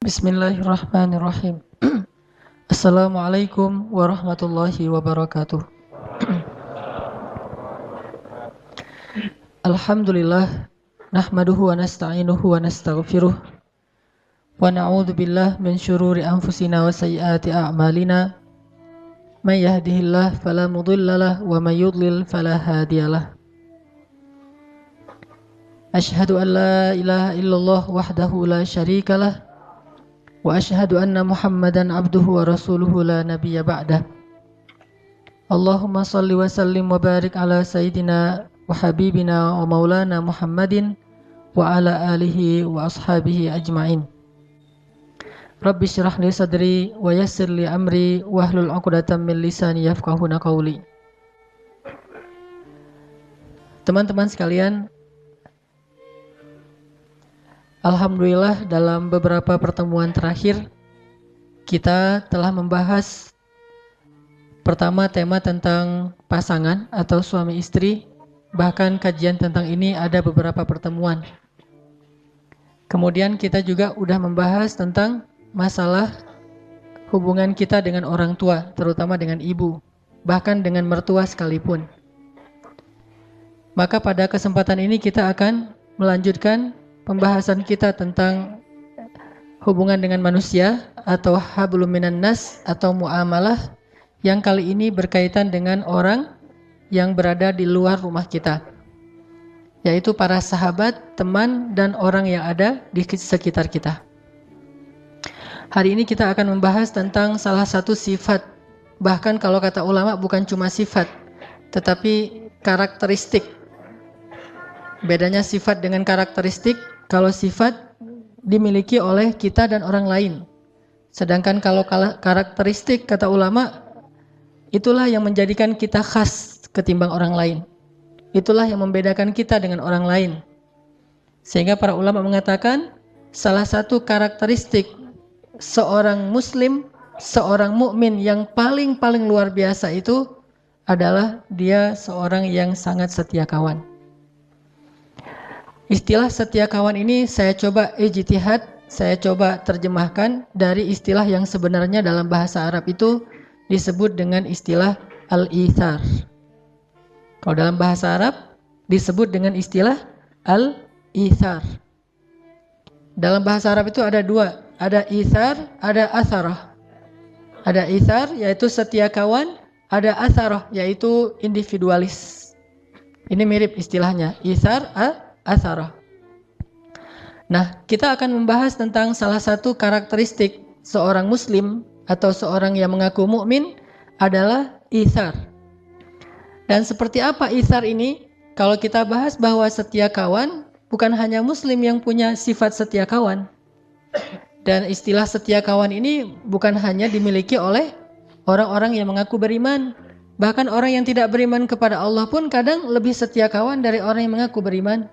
Bismillahirrahmanirrahim. Assalamualaikum warahmatullahi wabarakatuh. Alhamdulillah, nahmaduhu wa nasta'inuhu wa nastaghfiruh wa na'udzu billahi min syururi anfusina wa sayyiati a'malina. May yahdihillahu fala mudhillalah wa may yudlil fala hadiyalah. Asyhadu an la ilaha illallah wahdahu la syarikalah wa asyhadu anna Muhammadan abduhu wa rasuluhu la nabiyya ba'dah. Allahumma salli wa sallim wa barik ala sayyidina wa habibina wa maulana Muhammadin wa ala alihi wa ashabihi ajma'in. Rabbi syrah li sadri wa yassir li amri wa hlul 'uqdatam min lisani yafqahuna qawli. Teman-teman sekalian, alhamdulillah dalam beberapa pertemuan terakhir kita telah membahas pertama tema tentang pasangan atau suami istri. Bahkan kajian tentang ini ada beberapa pertemuan. Kemudian kita juga udah membahas tentang masalah hubungan kita dengan orang tua, terutama dengan ibu, bahkan dengan mertua sekalipun. Maka pada kesempatan ini kita akan melanjutkan pembahasan kita tentang hubungan dengan manusia atau hablum minan nas atau muamalah, yang kali ini berkaitan dengan orang yang berada di luar rumah kita, yaitu para sahabat, teman, dan orang yang ada di sekitar kita. Hari ini kita akan membahas tentang salah satu sifat, bahkan kalau kata ulama bukan cuma sifat, tetapi karakteristik. Bedanya sifat dengan karakteristik, kalau sifat dimiliki oleh kita dan orang lain. Sedangkan kalau karakteristik, kata ulama, itulah yang menjadikan kita khas ketimbang orang lain. Itulah yang membedakan kita dengan orang lain. Sehingga para ulama mengatakan salah satu karakteristik seorang muslim, seorang mukmin yang paling luar biasa itu adalah dia seorang yang sangat setia kawan. Istilah setia kawan ini saya coba ijtihad, saya coba terjemahkan dari istilah yang sebenarnya dalam bahasa Arab itu disebut dengan istilah al-ithar. Kalau dalam bahasa Arab disebut dengan istilah al-ithar. Dalam bahasa Arab itu ada dua, ada ithar, ada atharah. Ada ithar yaitu setia kawan, ada atharah yaitu individualis. Ini mirip istilahnya, ithar, atharah. Nah, kita akan membahas tentang salah satu karakteristik seorang muslim atau seorang yang mengaku mukmin adalah ithar. Dan seperti apa ithar ini? Kalau kita bahas bahwa setia kawan, bukan hanya muslim yang punya sifat setia kawan. Dan istilah setia kawan ini bukan hanya dimiliki oleh orang-orang yang mengaku beriman. Bahkan orang yang tidak beriman kepada Allah pun kadang lebih setia kawan dari orang yang mengaku beriman.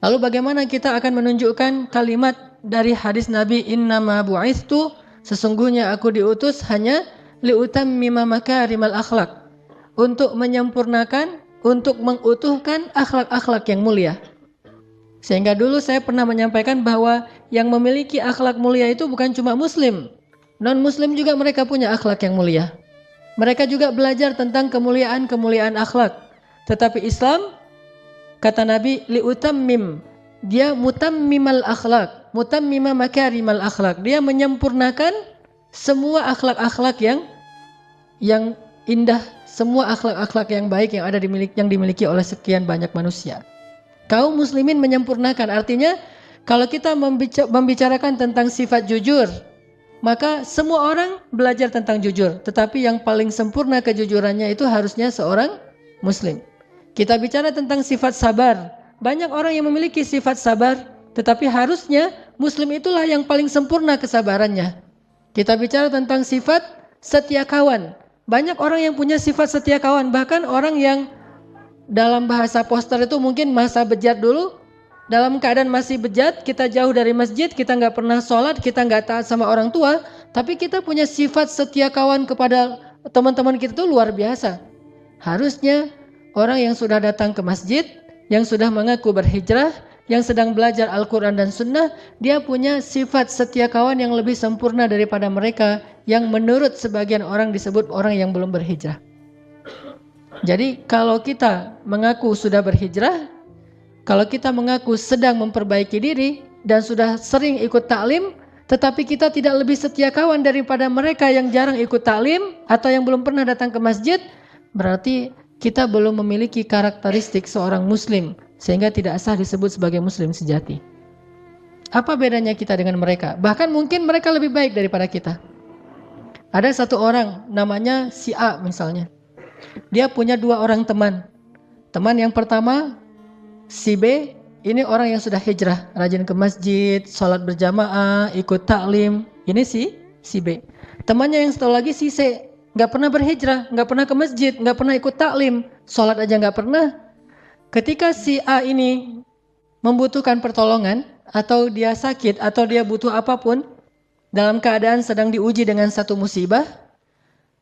Lalu bagaimana kita akan menunjukkan kalimat dari hadis Nabi, innama bu'ithtu, sesungguhnya aku diutus hanya liutammima makarimal akhlak, untuk menyempurnakan, untuk mengutuhkan akhlak-akhlak yang mulia. Sehingga dulu saya pernah menyampaikan bahwa yang memiliki akhlak mulia itu bukan cuma muslim, non-muslim juga mereka punya akhlak yang mulia. Mereka juga belajar tentang kemuliaan akhlak. Tetapi Islam, kata Nabi, liutammim, dia mutammimal akhlak, mutammima makarimal akhlak. Dia menyempurnakan semua akhlak-akhlak yang indah, semua akhlak-akhlak yang baik yang dimiliki oleh sekian banyak manusia. Kaum muslimin menyempurnakan, artinya kalau kita membicarakan tentang sifat jujur, maka semua orang belajar tentang jujur, tetapi yang paling sempurna kejujurannya itu harusnya seorang muslim. Kita bicara tentang sifat sabar, banyak orang yang memiliki sifat sabar, tetapi harusnya muslim itulah yang paling sempurna kesabarannya. Kita bicara tentang sifat setia kawan, banyak orang yang punya sifat setia kawan, bahkan orang yang dalam bahasa poster itu mungkin masa bejat dulu, dalam keadaan masih bejat, kita jauh dari masjid, kita nggak pernah sholat, kita nggak taat sama orang tua, tapi kita punya sifat setia kawan kepada teman-teman kita itu luar biasa. Harusnya orang yang sudah datang ke masjid, yang sudah mengaku berhijrah, yang sedang belajar Al-Quran dan Sunnah, dia punya sifat setia kawan yang lebih sempurna daripada mereka yang menurut sebagian orang disebut orang yang belum berhijrah. Jadi kalau kita mengaku sudah berhijrah, kalau kita mengaku sedang memperbaiki diri dan sudah sering ikut taklim, tetapi kita tidak lebih setia kawan daripada mereka yang jarang ikut taklim atau yang belum pernah datang ke masjid, berarti kita belum memiliki karakteristik seorang muslim sehingga tidak sah disebut sebagai muslim sejati. Apa bedanya kita dengan mereka? Bahkan mungkin mereka lebih baik daripada kita. Ada satu orang namanya si A misalnya. Dia punya 2 orang teman. Teman yang pertama si B, ini orang yang sudah hijrah, rajin ke masjid, sholat berjamaah, ikut taklim. Ini si B. Temannya yang satu lagi si C, nggak pernah berhijrah, nggak pernah ke masjid, nggak pernah ikut taklim, sholat aja nggak pernah. Ketika si A ini membutuhkan pertolongan, atau dia sakit, atau dia butuh apapun, dalam keadaan sedang diuji dengan satu musibah,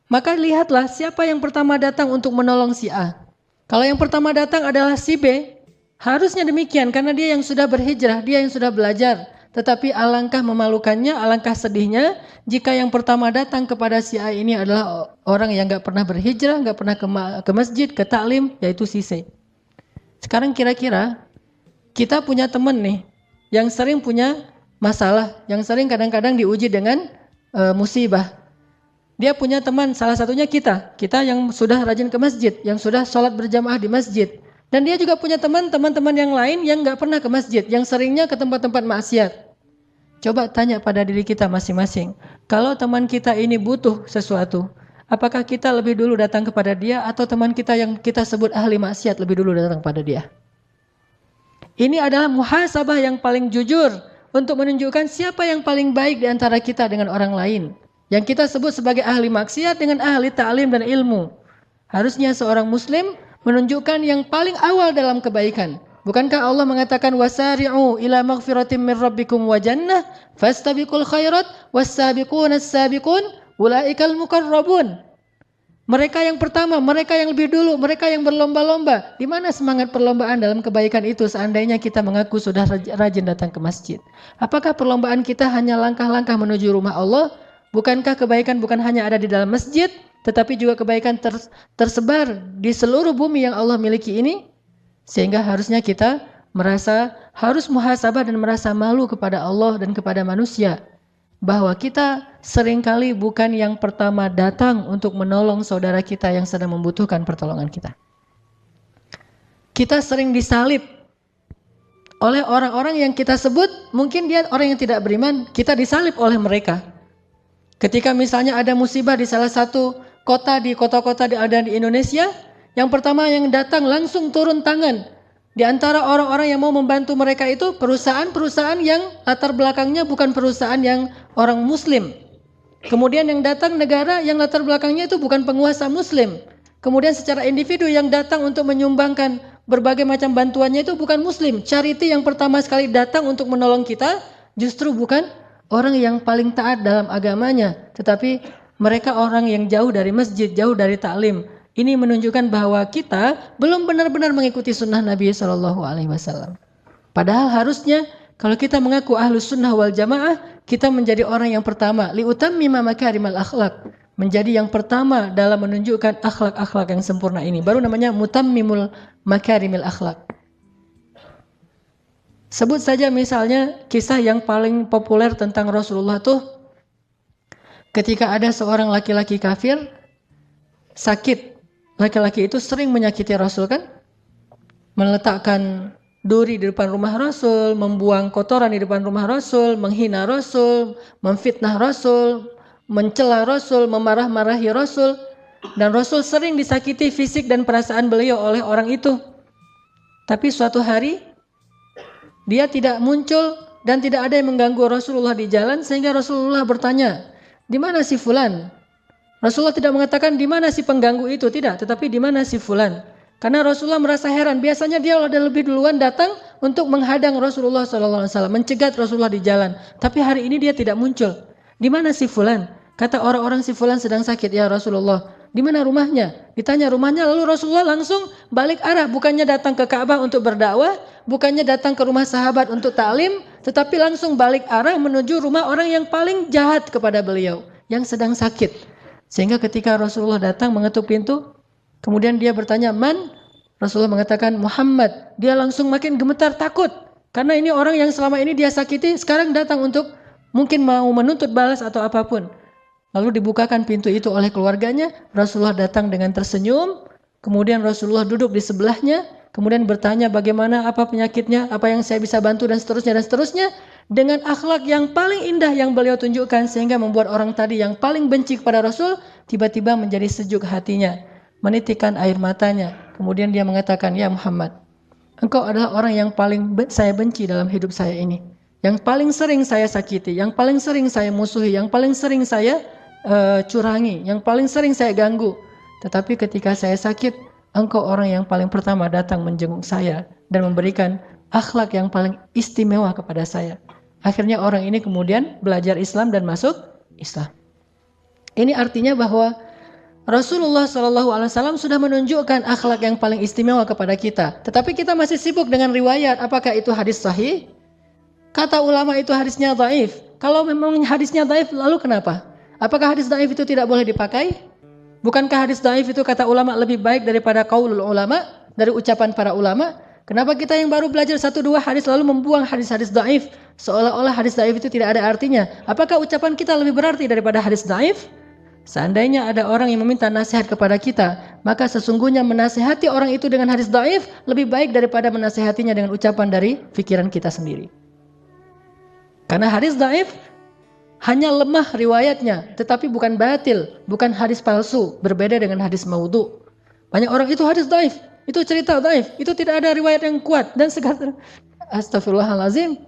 maka lihatlah siapa yang pertama datang untuk menolong si A. Kalau yang pertama datang adalah si B, harusnya demikian karena dia yang sudah berhijrah, dia yang sudah belajar. Tetapi alangkah memalukannya, alangkah sedihnya jika yang pertama datang kepada si A ini adalah orang yang gak pernah berhijrah, gak pernah ke masjid, ke taklim, yaitu si C. Sekarang kira-kira kita punya teman nih yang sering punya masalah, yang sering kadang-kadang diuji dengan musibah. Dia punya teman, salah satunya kita yang sudah rajin ke masjid, yang sudah sholat berjamaah di masjid. Dan dia juga punya teman-teman yang lain yang gak pernah ke masjid, yang seringnya ke tempat-tempat maksiat. Coba tanya pada diri kita masing-masing, kalau teman kita ini butuh sesuatu, apakah kita lebih dulu datang kepada dia atau teman kita yang kita sebut ahli maksiat lebih dulu datang kepada dia? Ini adalah muhasabah yang paling jujur untuk menunjukkan siapa yang paling baik di antara kita dengan orang lain. Yang kita sebut sebagai ahli maksiat dengan ahli ta'lim dan ilmu. Harusnya seorang muslim menunjukkan yang paling awal dalam kebaikan. Bukankah Allah mengatakan wasari'u ila maghfiratin min rabbikum wa jannah fastabiqul khairat was-sabiquna as-sabiqun ulaikal muqarrabun. Mereka yang pertama, mereka yang lebih dulu, mereka yang berlomba-lomba. Di mana semangat perlombaan dalam kebaikan itu seandainya kita mengaku sudah rajin datang ke masjid? Apakah perlombaan kita hanya langkah-langkah menuju rumah Allah? Bukankah kebaikan bukan hanya ada di dalam masjid, tetapi juga kebaikan tersebar di seluruh bumi yang Allah miliki ini? Sehingga harusnya kita harus muhasabah dan merasa malu kepada Allah dan kepada manusia. Bahwa kita seringkali bukan yang pertama datang untuk menolong saudara kita yang sedang membutuhkan pertolongan kita. Kita sering disalib oleh orang-orang yang kita sebut, mungkin dia orang yang tidak beriman, kita disalib oleh mereka. Ketika misalnya ada musibah di salah satu kota di kota-kota ada di Indonesia, yang pertama yang datang langsung turun tangan. Di antara orang-orang yang mau membantu mereka itu perusahaan-perusahaan yang latar belakangnya bukan perusahaan yang orang muslim. Kemudian yang datang negara yang latar belakangnya itu bukan penguasa muslim. Kemudian secara individu yang datang untuk menyumbangkan berbagai macam bantuannya itu bukan muslim. Charity yang pertama sekali datang untuk menolong kita justru bukan orang yang paling taat dalam agamanya, tetapi mereka orang yang jauh dari masjid, jauh dari taklim. Ini menunjukkan bahwa kita belum benar-benar mengikuti sunnah Nabi SAW. Padahal harusnya kalau kita mengaku ahlus sunnah wal jamaah, kita menjadi orang yang pertama. Liutammima makarimal akhlak. Menjadi yang pertama dalam menunjukkan akhlak-akhlak yang sempurna ini. Baru namanya mutammimul makarimil akhlak. Sebut saja misalnya kisah yang paling populer tentang Rasulullah tuh ketika ada seorang laki-laki kafir sakit. Laki-laki itu sering menyakiti Rasul kan? Meletakkan duri di depan rumah Rasul, membuang kotoran di depan rumah Rasul, menghina Rasul, memfitnah Rasul, mencela Rasul, memarah-marahi Rasul. Dan Rasul sering disakiti fisik dan perasaan beliau oleh orang itu. Tapi suatu hari dia tidak muncul dan tidak ada yang mengganggu Rasulullah di jalan sehingga Rasulullah bertanya, di mana si fulan? Rasulullah tidak mengatakan di mana si pengganggu itu, tidak, tetapi di mana si fulan. Karena Rasulullah merasa heran, biasanya dia udah lebih duluan datang untuk menghadang Rasulullah SAW, mencegat Rasulullah di jalan. Tapi hari ini dia tidak muncul. Di mana si fulan? Kata orang-orang si fulan sedang sakit ya Rasulullah. Di mana rumahnya? Ditanya rumahnya, lalu Rasulullah langsung balik arah. Bukannya datang ke Ka'bah untuk berdakwah, bukannya datang ke rumah sahabat untuk taklim, tetapi langsung balik arah menuju rumah orang yang paling jahat kepada beliau, yang sedang sakit. Sehingga ketika Rasulullah datang mengetuk pintu, kemudian dia bertanya, "Man?" Rasulullah mengatakan, "Muhammad." Dia langsung makin gemetar, takut. Karena ini orang yang selama ini dia sakiti, sekarang datang untuk mungkin mau menuntut balas atau apapun. Lalu dibukakan pintu itu oleh keluarganya, Rasulullah datang dengan tersenyum, kemudian Rasulullah duduk di sebelahnya, kemudian bertanya bagaimana, apa penyakitnya, apa yang saya bisa bantu dan seterusnya, dengan akhlak yang paling indah yang beliau tunjukkan sehingga membuat orang tadi yang paling benci kepada Rasul tiba-tiba menjadi sejuk hatinya, menitikkan air matanya, kemudian dia mengatakan, "Ya Muhammad, engkau adalah orang yang paling saya benci dalam hidup saya ini, yang paling sering saya sakiti, yang paling sering saya musuhi, yang paling sering saya curangi, yang paling sering saya ganggu. Tetapi ketika saya sakit, engkau orang yang paling pertama datang menjenguk saya dan memberikan akhlak yang paling istimewa kepada saya." Akhirnya orang ini kemudian belajar Islam dan masuk Islam. Ini artinya bahwa Rasulullah SAW sudah menunjukkan akhlak yang paling istimewa kepada kita. Tetapi kita masih sibuk dengan riwayat, apakah itu hadis sahih? Kata ulama itu hadisnya dhaif. Kalau memang hadisnya dhaif, lalu kenapa? Apakah hadis dhaif itu tidak boleh dipakai? Bukankah hadis dhaif itu kata ulama lebih baik daripada qaulul ulama, dari ucapan para ulama? Kenapa kita yang baru belajar 1-2 hadis lalu membuang hadis-hadis dhaif? Seolah-olah hadis dhaif itu tidak ada artinya. Apakah ucapan kita lebih berarti daripada hadis dhaif? Seandainya ada orang yang meminta nasihat kepada kita, maka sesungguhnya menasihati orang itu dengan hadis dhaif lebih baik daripada menasihatinya dengan ucapan dari pikiran kita sendiri. Karena hadis dhaif hanya lemah riwayatnya, tetapi bukan batil, bukan hadis palsu, berbeda dengan hadis maudhu. Banyak orang itu hadis dhaif, itu cerita dhaif, itu tidak ada riwayat yang kuat dan segala. Astagfirullahalazim.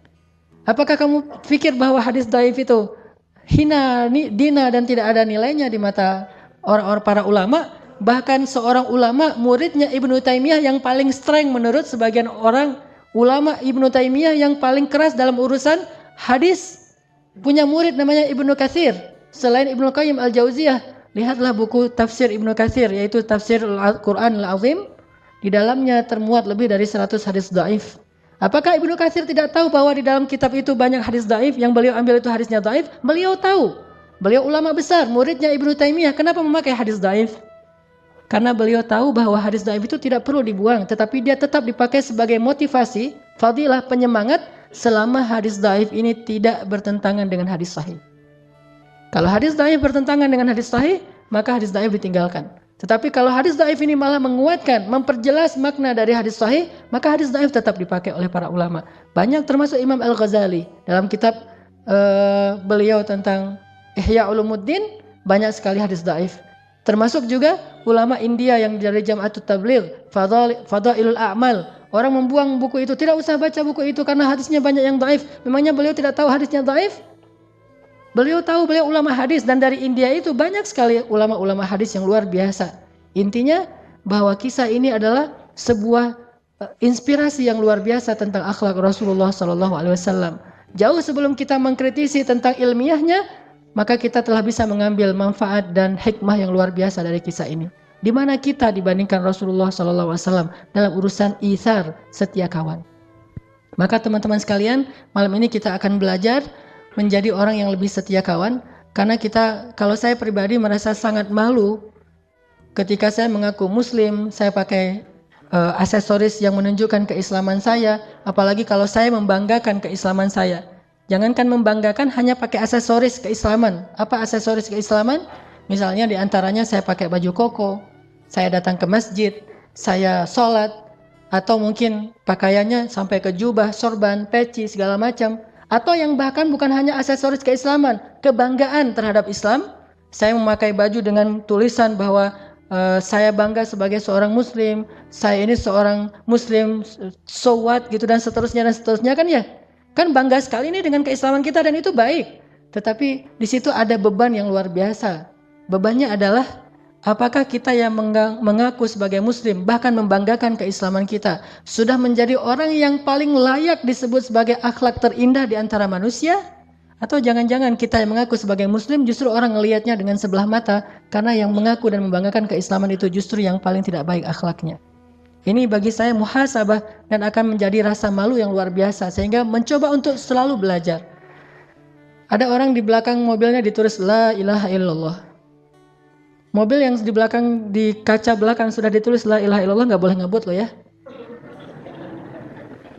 Apakah kamu pikir bahwa hadis dhaif itu hina dina dan tidak ada nilainya di mata orang-orang para ulama? Bahkan seorang ulama, muridnya Ibnu Taimiyah yang paling streng menurut sebagian orang ulama, Ibnu Taimiyah yang paling keras dalam urusan hadis, punya murid namanya Ibnu Katsir. Selain Ibnu Qayyim Al-Jauziyah, lihatlah buku tafsir Ibnu Katsir, yaitu tafsir Al-Quran Al-Azim. Di dalamnya termuat lebih dari 100 hadis dhaif. Apakah Ibnu Katsir tidak tahu bahwa di dalam kitab itu banyak hadis dhaif, yang beliau ambil itu hadisnya dhaif? Beliau tahu. Beliau ulama besar, muridnya Ibnu Taimiyah. Kenapa memakai hadis dhaif? Karena beliau tahu bahwa hadis dhaif itu tidak perlu dibuang, tetapi dia tetap dipakai sebagai motivasi, fadilah, penyemangat, selama hadis dhaif ini tidak bertentangan dengan hadis sahih. Kalau hadis dhaif bertentangan dengan hadis sahih, maka hadis dhaif ditinggalkan. Tetapi kalau hadis dhaif ini malah menguatkan, memperjelas makna dari hadis sahih, maka hadis dhaif tetap dipakai oleh para ulama. Banyak termasuk Imam Al-Ghazali dalam kitab beliau tentang Ihya Ulumuddin, banyak sekali hadis dhaif. Termasuk juga ulama India yang dari Jam'atut Tabligh, Fadailul A'mal. Orang membuang buku itu, tidak usah baca buku itu karena hadisnya banyak yang dhaif. Memangnya beliau tidak tahu hadisnya dhaif? Beliau tahu, beliau ulama hadis, dan dari India itu banyak sekali ulama-ulama hadis yang luar biasa. Intinya bahwa kisah ini adalah sebuah inspirasi yang luar biasa tentang akhlak Rasulullah SAW. Jauh sebelum kita mengkritisi tentang ilmiahnya, maka kita telah bisa mengambil manfaat dan hikmah yang luar biasa dari kisah ini. Di mana kita dibandingkan Rasulullah SAW dalam urusan itsar, setia kawan. Maka teman-teman sekalian, malam ini kita akan belajar menjadi orang yang lebih setia kawan. Karena kalau saya pribadi merasa sangat malu ketika saya mengaku muslim, saya pakai aksesoris yang menunjukkan keislaman saya, apalagi kalau saya membanggakan keislaman saya. Jangankan membanggakan, hanya pakai aksesoris keislaman. Apa aksesoris keislaman? Misalnya diantaranya saya pakai baju koko, saya datang ke masjid, saya sholat, atau mungkin pakaiannya sampai ke jubah, sorban, peci, segala macam. Atau yang bahkan bukan hanya aksesoris keislaman, kebanggaan terhadap Islam. Saya memakai baju dengan tulisan bahwa saya bangga sebagai seorang muslim, saya ini seorang muslim, so what gitu, dan seterusnya kan ya. Kan bangga sekali ini dengan keislaman kita dan itu baik. Tetapi di situ ada beban yang luar biasa. Bebannya adalah apakah kita yang mengaku sebagai muslim, bahkan membanggakan keislaman kita, sudah menjadi orang yang paling layak disebut sebagai akhlak terindah di antara manusia? Atau jangan-jangan kita yang mengaku sebagai muslim justru orang ngelihatnya dengan sebelah mata karena yang mengaku dan membanggakan keislaman itu justru yang paling tidak baik akhlaknya. Ini bagi saya muhasabah dan akan menjadi rasa malu yang luar biasa sehingga mencoba untuk selalu belajar. Ada orang di belakang mobilnya ditulis La ilaha illallah. Mobil yang di belakang, di kaca belakang sudah ditulis La ilaha illallah, nggak boleh ngebut loh ya.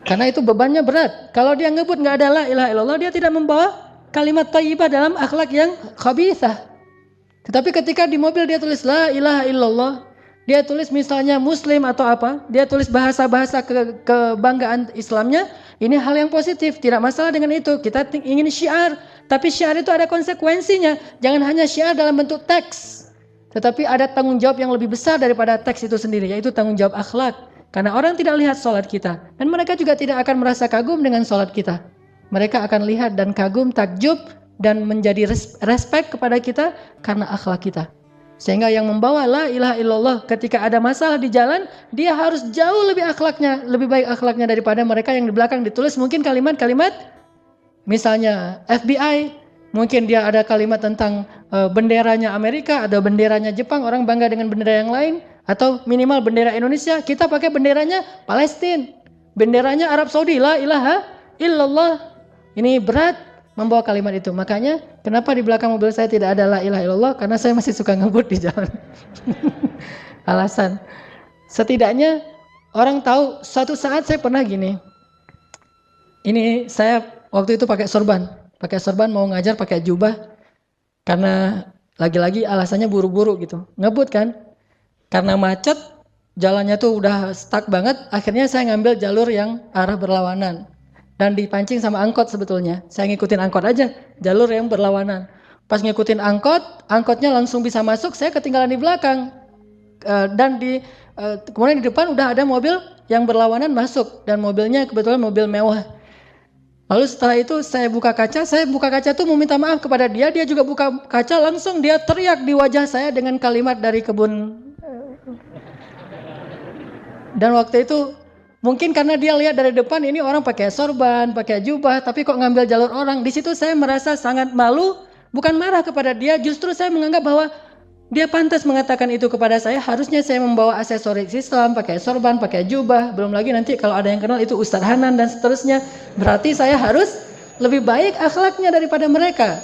Karena itu bebannya berat. Kalau dia ngebut nggak ada La ilaha illallah, dia tidak membawa kalimat thayyibah dalam akhlak yang khabithah. Tetapi ketika di mobil dia tulis La ilaha illallah, dia tulis misalnya muslim atau apa, dia tulis bahasa-bahasa kebanggaan Islamnya, ini hal yang positif, tidak masalah dengan itu. Kita ingin syiar, tapi syiar itu ada konsekuensinya. Jangan hanya syiar dalam bentuk teks, tetapi ada tanggung jawab yang lebih besar daripada teks itu sendiri, yaitu tanggung jawab akhlak. Karena orang tidak lihat sholat kita, dan mereka juga tidak akan merasa kagum dengan sholat kita. Mereka akan lihat dan kagum, takjub, dan menjadi respect kepada kita karena akhlak kita. Sehingga yang membawa La ilaha illallah ketika ada masalah di jalan, dia harus jauh lebih akhlaknya, lebih baik akhlaknya daripada mereka yang di belakang ditulis mungkin kalimat-kalimat misalnya FBI, mungkin dia ada kalimat tentang benderanya Amerika, ada benderanya Jepang, orang bangga dengan bendera yang lain, atau minimal bendera Indonesia, kita pakai benderanya Palestina, benderanya Arab Saudi, La ilaha illallah. Ini berat membawa kalimat itu. Makanya kenapa di belakang mobil saya tidak ada La ilaha illallah? Karena saya masih suka ngebut di jalan. Alasan. Setidaknya orang tahu suatu saat saya pernah gini. Ini saya waktu itu pakai sorban mau ngajar pakai jubah. Karena lagi-lagi alasannya buru-buru gitu. Ngebut kan? Karena macet, jalannya tuh udah stuck banget. Akhirnya saya ngambil jalur yang arah berlawanan. Dan dipancing sama angkot sebetulnya. Saya ngikutin angkot aja, jalur yang berlawanan. Pas ngikutin angkot, angkotnya langsung bisa masuk, saya ketinggalan di belakang. Dan kemudian di depan udah ada mobil yang berlawanan masuk. Dan mobilnya kebetulan mobil mewah. Lalu setelah itu saya buka kaca tuh mau minta maaf kepada dia. Dia juga buka kaca, langsung dia teriak di wajah saya dengan kalimat dari kebun. Dan waktu itu mungkin karena dia lihat dari depan ini orang pakai sorban, pakai jubah, tapi kok ngambil jalur orang. Di situ saya merasa sangat malu, bukan marah kepada dia, justru saya menganggap bahwa dia pantas mengatakan itu kepada saya. Harusnya saya membawa aksesoris Islam, pakai sorban, pakai jubah. Belum lagi nanti kalau ada yang kenal itu Ustadz Hanan dan seterusnya. Berarti saya harus lebih baik akhlaknya daripada mereka.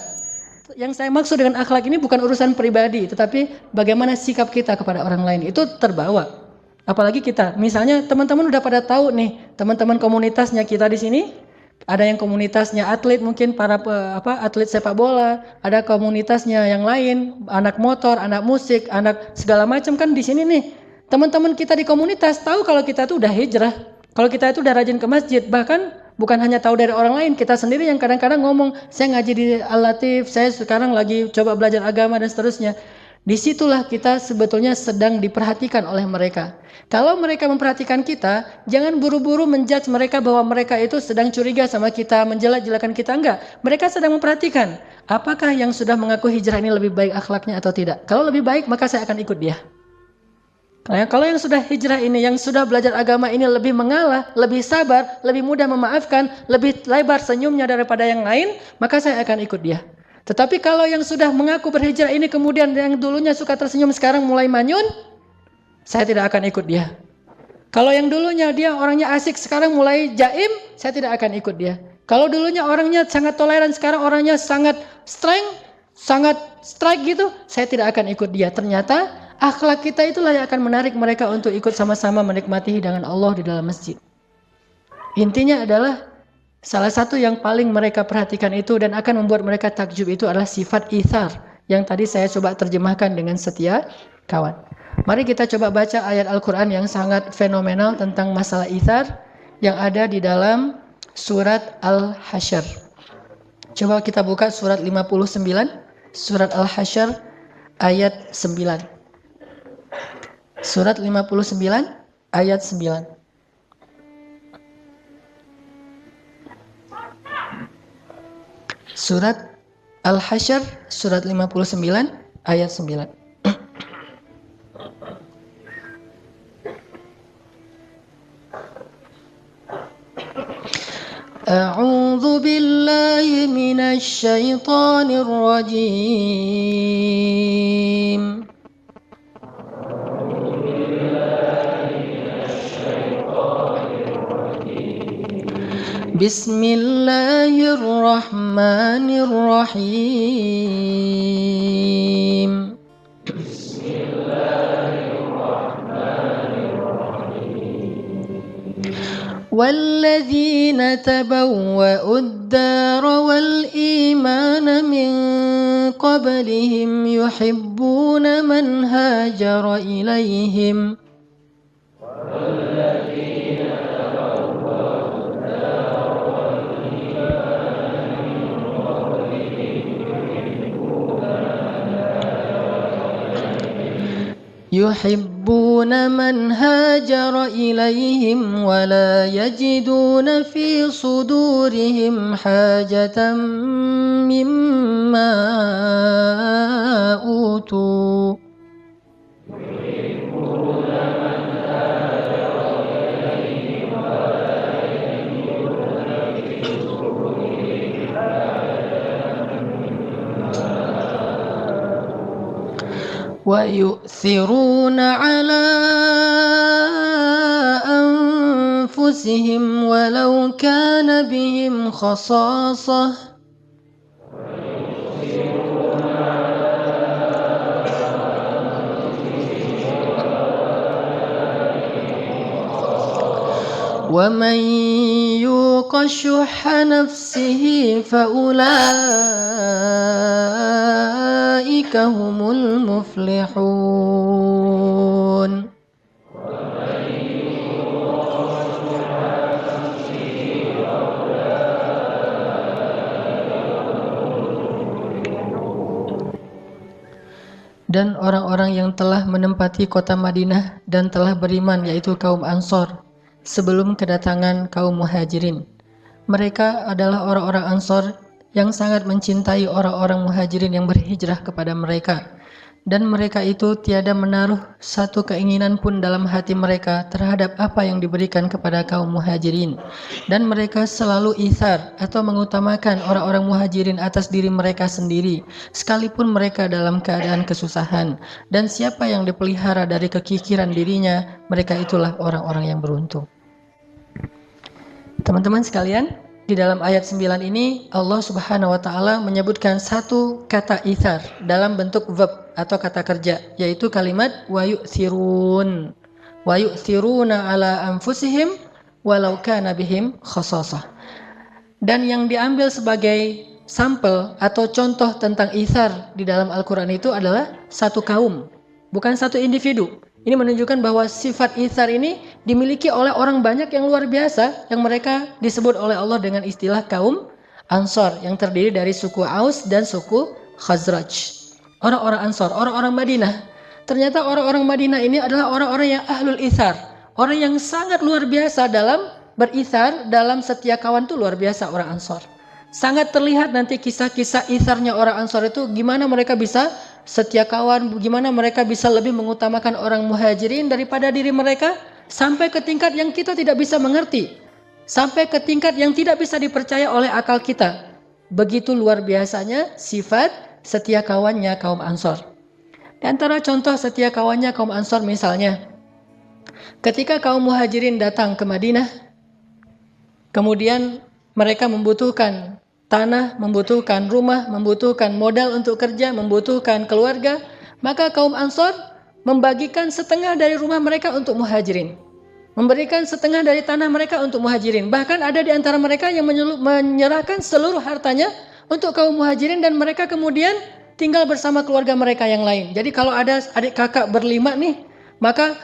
Yang saya maksud dengan akhlak ini bukan urusan pribadi, tetapi bagaimana sikap kita kepada orang lain. Itu terbawa. Apalagi kita, misalnya teman-teman udah pada tahu nih, teman-teman komunitasnya kita di sini, ada yang komunitasnya atlet mungkin para atlet sepak bola, ada komunitasnya yang lain, anak motor, anak musik, anak segala macam kan di sini nih. Teman-teman kita di komunitas tahu kalau kita tuh udah hijrah, kalau kita itu udah rajin ke masjid, bahkan bukan hanya tahu dari orang lain, kita sendiri yang kadang-kadang ngomong, saya ngaji di Al-Latif, saya sekarang lagi coba belajar agama dan seterusnya. Disitulah kita sebetulnya sedang diperhatikan oleh mereka. Kalau mereka memperhatikan kita, jangan buru-buru menjudge mereka bahwa mereka itu sedang curiga sama kita, menjelek-jelekan kita, enggak. Mereka sedang memperhatikan, apakah yang sudah mengaku hijrah ini lebih baik akhlaknya atau tidak. Kalau lebih baik, maka saya akan ikut dia. Kalau yang sudah hijrah ini, yang sudah belajar agama ini lebih mengalah, lebih sabar, lebih mudah memaafkan, lebih lebar senyumnya daripada yang lain, maka saya akan ikut dia. Tetapi kalau yang sudah mengaku berhijrah ini kemudian yang dulunya suka tersenyum sekarang mulai manyun, saya tidak akan ikut dia. Kalau yang dulunya dia orangnya asik sekarang mulai jaim, saya tidak akan ikut dia. Kalau dulunya orangnya sangat toleran sekarang orangnya sangat strike gitu, saya tidak akan ikut dia. Ternyata akhlak kita itulah yang akan menarik mereka untuk ikut sama-sama menikmati hidangan Allah di dalam masjid. Intinya adalah salah satu yang paling mereka perhatikan itu dan akan membuat mereka takjub itu adalah sifat ithar yang tadi saya coba terjemahkan dengan setia kawan. Mari kita coba baca ayat Al-Quran yang sangat fenomenal tentang masalah ithar yang ada di dalam surat Al-Hasyr. Coba kita buka surat 59, surat Al-Hasyr ayat 9. Surat 59 ayat 9. Surat Al-Hasyr, surat 59, ayat 9. أعوذ بالله من الشيطان الرجيم بسم الله الرحمن الرحيم والذين تبوأوا الدار والإيمان من قبلهم يحبون من هاجر إليهم ولا يجدون في صدورهم حاجة مما أوتوا ويؤثرون على أنفسهم ولو كان بهم خصاصة ومن يوق شح نفسه فأولئك هم المفلحون. Dan orang-orang yang telah menempati kota Madinah dan telah beriman, yaitu kaum Ansor, sebelum kedatangan kaum Muhajirin. Mereka adalah orang-orang Ansor yang sangat mencintai orang-orang Muhajirin yang berhijrah kepada mereka. Dan mereka itu tiada menaruh satu keinginan pun dalam hati mereka terhadap apa yang diberikan kepada kaum Muhajirin. Dan mereka selalu ithar atau mengutamakan orang-orang Muhajirin atas diri mereka sendiri, sekalipun mereka dalam keadaan kesusahan. Dan siapa yang dipelihara dari kekikiran dirinya, mereka itulah orang-orang yang beruntung. Teman-teman sekalian, di dalam ayat 9 ini Allah Subhanahu wa taala menyebutkan satu kata ithar dalam bentuk verb atau kata kerja, yaitu kalimat wa yu'thirun. Wa yu'thiruna ala anfusihim walau kana bihim khasasah. Dan yang diambil sebagai sampel atau contoh tentang ithar di dalam Al-Qur'an itu adalah satu kaum, bukan satu individu. Ini menunjukkan bahwa sifat ithar ini dimiliki oleh orang banyak yang luar biasa, yang mereka disebut oleh Allah dengan istilah kaum Ansor, yang terdiri dari suku Aus dan suku Khazraj. Orang-orang Ansor, orang-orang Madinah. Ternyata orang-orang Madinah ini adalah orang-orang yang ahlul ithar, orang yang sangat luar biasa dalam berithar, dalam setia kawan itu luar biasa orang Ansor. Sangat terlihat nanti kisah-kisah itharnya orang Ansor itu, gimana mereka bisa setia kawan, bagaimana mereka bisa lebih mengutamakan orang Muhajirin daripada diri mereka, sampai ke tingkat yang kita tidak bisa mengerti, sampai ke tingkat yang tidak bisa dipercaya oleh akal kita. Begitu luar biasanya sifat setia kawannya kaum Ansor. Di antara contoh setia kawannya kaum Ansor misalnya, ketika kaum Muhajirin datang ke Madinah, kemudian mereka membutuhkan tanah, membutuhkan rumah, membutuhkan modal untuk kerja, membutuhkan keluarga, maka kaum Ansor membagikan setengah dari rumah mereka untuk Muhajirin, memberikan setengah dari tanah mereka untuk Muhajirin. Bahkan ada di antara mereka yang menyerahkan seluruh hartanya untuk kaum Muhajirin, dan mereka kemudian tinggal bersama keluarga mereka yang lain. Jadi kalau ada adik kakak berlima nih, maka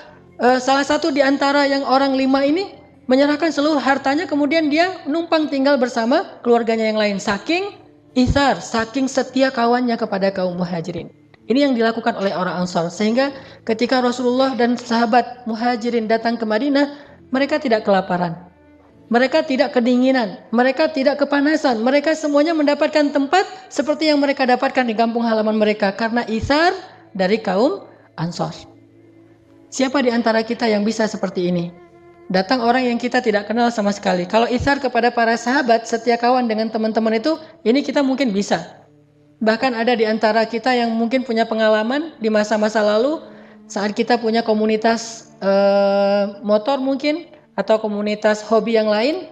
salah satu di antara yang orang 5 ini menyerahkan seluruh hartanya, kemudian dia numpang tinggal bersama keluarganya yang lain. Saking ithar, saking setia kawannya kepada kaum Muhajirin. Ini yang dilakukan oleh orang Ansar, sehingga ketika Rasulullah dan sahabat Muhajirin datang ke Madinah, mereka tidak kelaparan, mereka tidak kedinginan, mereka tidak kepanasan. Mereka semuanya mendapatkan tempat seperti yang mereka dapatkan di kampung halaman mereka, karena ithar dari kaum Ansar. Siapa di antara kita yang bisa seperti ini? Datang orang yang kita tidak kenal sama sekali. Kalau itsar kepada para sahabat, setia kawan dengan teman-teman itu, ini kita mungkin bisa. Bahkan ada di antara kita yang mungkin punya pengalaman di masa-masa lalu, saat kita punya komunitas motor mungkin, atau komunitas hobi yang lain,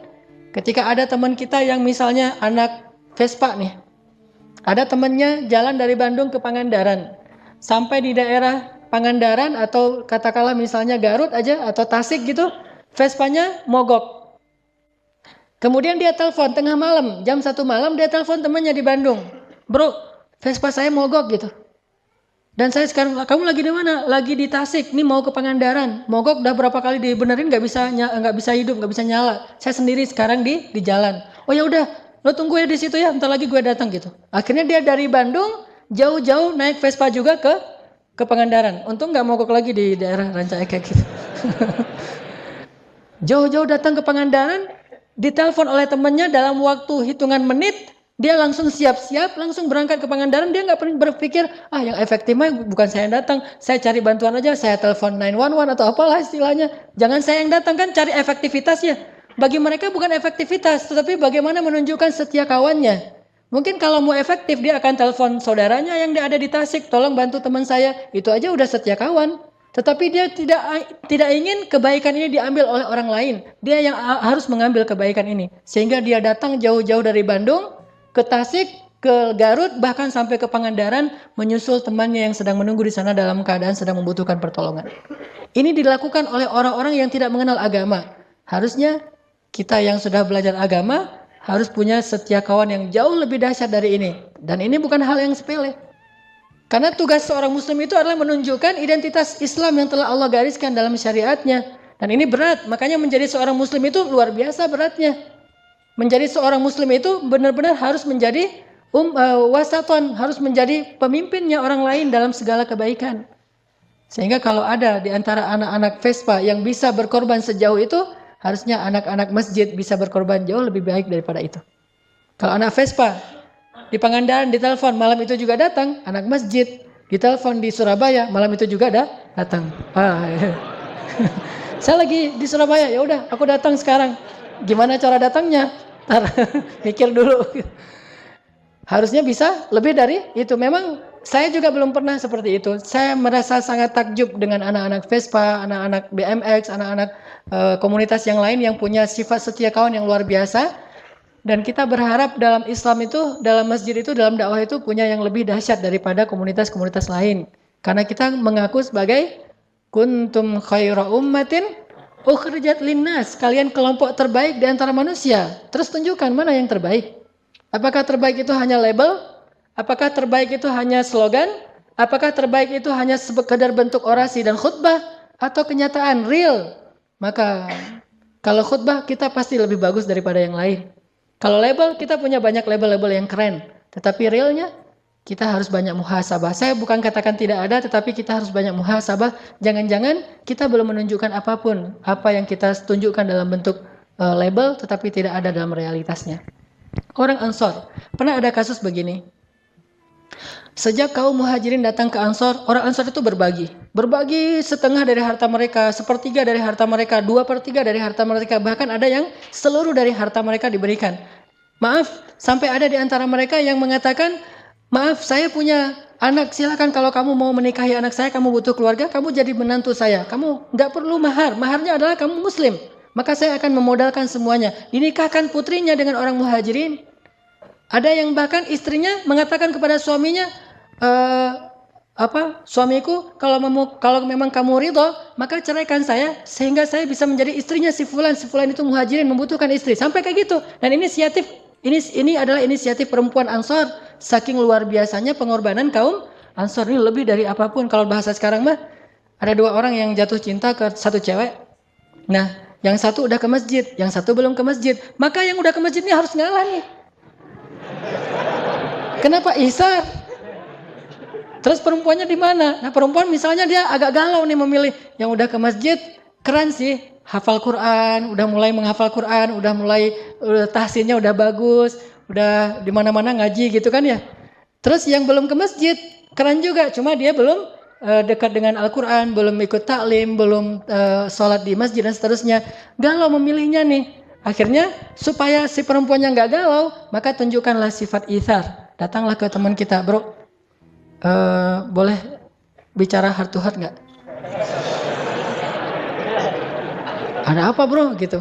ketika ada teman kita yang misalnya anak Vespa nih, ada temannya jalan dari Bandung ke Pangandaran, sampai di daerah Pangandaran atau katakanlah misalnya Garut aja atau Tasik gitu, Vespanya mogok. Kemudian dia telepon tengah malam, jam 1 malam dia telepon temannya di Bandung. Bro, Vespa saya mogok gitu. Dan saya sekarang, kamu lagi di mana? Lagi di Tasik, nih mau ke Pangandaran. Mogok udah berapa kali dibenerin nggak bisa hidup, nggak bisa nyala. Saya sendiri sekarang di jalan. Oh ya udah, lo tunggu ya di situ ya, ntar lagi gue datang gitu. Akhirnya dia dari Bandung jauh-jauh naik Vespa juga ke Pangandaran. Untung nggak mogok lagi di daerah Ranca Ekek gitu. Jauh-jauh datang ke Pangandaran, ditelepon oleh temannya dalam waktu hitungan menit, dia langsung siap-siap, langsung berangkat ke Pangandaran. Dia nggak pernah berpikir, yang efektif mah bukan saya yang datang, saya cari bantuan aja, saya telepon 911 atau apalah istilahnya. Jangan saya yang datang, kan cari efektivitasnya. Bagi mereka bukan efektivitas, tetapi bagaimana menunjukkan setia kawannya. Mungkin kalau mau efektif, dia akan telepon saudaranya yang ada di Tasik, tolong bantu teman saya, itu aja udah setia kawan. Tetapi dia tidak ingin kebaikan ini diambil oleh orang lain. Dia yang harus mengambil kebaikan ini. Sehingga dia datang jauh-jauh dari Bandung ke Tasik, ke Garut, bahkan sampai ke Pangandaran menyusul temannya yang sedang menunggu di sana dalam keadaan sedang membutuhkan pertolongan. Ini dilakukan oleh orang-orang yang tidak mengenal agama. Harusnya kita yang sudah belajar agama harus punya setia kawan yang jauh lebih dahsyat dari ini. Dan ini bukan hal yang sepele. Karena tugas seorang muslim itu adalah menunjukkan identitas Islam yang telah Allah gariskan dalam syariatnya. Dan ini berat, makanya menjadi seorang muslim itu luar biasa beratnya. Menjadi seorang muslim itu benar-benar harus menjadi wasaton, harus menjadi pemimpinnya orang lain dalam segala kebaikan. Sehingga kalau ada di antara anak-anak Vespa yang bisa berkorban sejauh itu, harusnya anak-anak masjid bisa berkorban jauh lebih baik daripada itu. Kalau anak Vespa di Pangandaran ditelepon malam itu juga datang, anak masjid ditelepon di Surabaya malam itu juga datang. Saya lagi di Surabaya, ya udah aku datang sekarang. Gimana cara datangnya? Mikir dulu. Harusnya bisa lebih dari itu. Memang saya juga belum pernah seperti itu. Saya merasa sangat takjub dengan anak-anak Vespa, anak-anak BMX, anak-anak komunitas yang lain yang punya sifat setia kawan yang luar biasa. Dan kita berharap dalam Islam itu, dalam masjid itu, dalam dakwah itu punya yang lebih dahsyat daripada komunitas-komunitas lain. Karena kita mengaku sebagai kuntum khaira ummatin ukhrijat linnas. Kalian kelompok terbaik di antara manusia. Terus tunjukkan mana yang terbaik. Apakah terbaik itu hanya label? Apakah terbaik itu hanya slogan? Apakah terbaik itu hanya sekedar bentuk orasi dan khutbah? Atau kenyataan real? Maka kalau khutbah kita pasti lebih bagus daripada yang lain. Kalau label, kita punya banyak label-label yang keren. Tetapi realnya, kita harus banyak muhasabah. Saya bukan katakan tidak ada, tetapi kita harus banyak muhasabah. Jangan-jangan kita belum menunjukkan apapun. Apa yang kita tunjukkan dalam bentuk label, tetapi tidak ada dalam realitasnya. Orang Ansor, pernah ada kasus begini. Sejak kaum muhajirin datang ke Ansor, orang Ansor itu berbagi. Berbagi setengah dari harta mereka, sepertiga dari harta mereka, 2/3 dari harta mereka. Bahkan ada yang seluruh dari harta mereka diberikan. Maaf, sampai ada di antara mereka yang mengatakan, maaf saya punya anak, silakan kalau kamu mau menikahi anak saya, kamu butuh keluarga, kamu jadi menantu saya. Kamu nggak perlu mahar, maharnya adalah kamu muslim. Maka saya akan memodalkan semuanya. Dinikahkan putrinya dengan orang muhajirin. Ada yang bahkan istrinya mengatakan kepada suaminya, suamiku kalau memang kamu ridho maka ceraikan saya sehingga saya bisa menjadi istrinya si fulan itu muhajirin membutuhkan istri, sampai kayak gitu. Dan ini adalah inisiatif perempuan Ansor. Saking luar biasanya pengorbanan kaum Ansor ini, lebih dari apapun. Kalau bahasa sekarang mah ada 2 orang yang jatuh cinta ke satu cewek. Nah, yang satu udah ke masjid, yang satu belum ke masjid. Maka yang udah ke masjid ini harus ngalah nih. Kenapa ihsar? Terus perempuannya di mana? Nah, perempuan misalnya dia agak galau nih memilih yang udah ke masjid, keren sih, hafal Quran, udah mulai menghafal Quran, udah tahsinnya udah bagus, udah di mana-mana ngaji gitu kan ya. Terus yang belum ke masjid, keren juga, cuma dia belum dekat dengan Al-Quran, belum ikut taklim, belum sholat di masjid dan seterusnya. Galau memilihnya nih. Akhirnya supaya si perempuannya nggak galau, maka tunjukkanlah sifat ithar. Datanglah ke teman kita, bro. Boleh bicara heart to heart nggak? Ada apa bro? Gitu.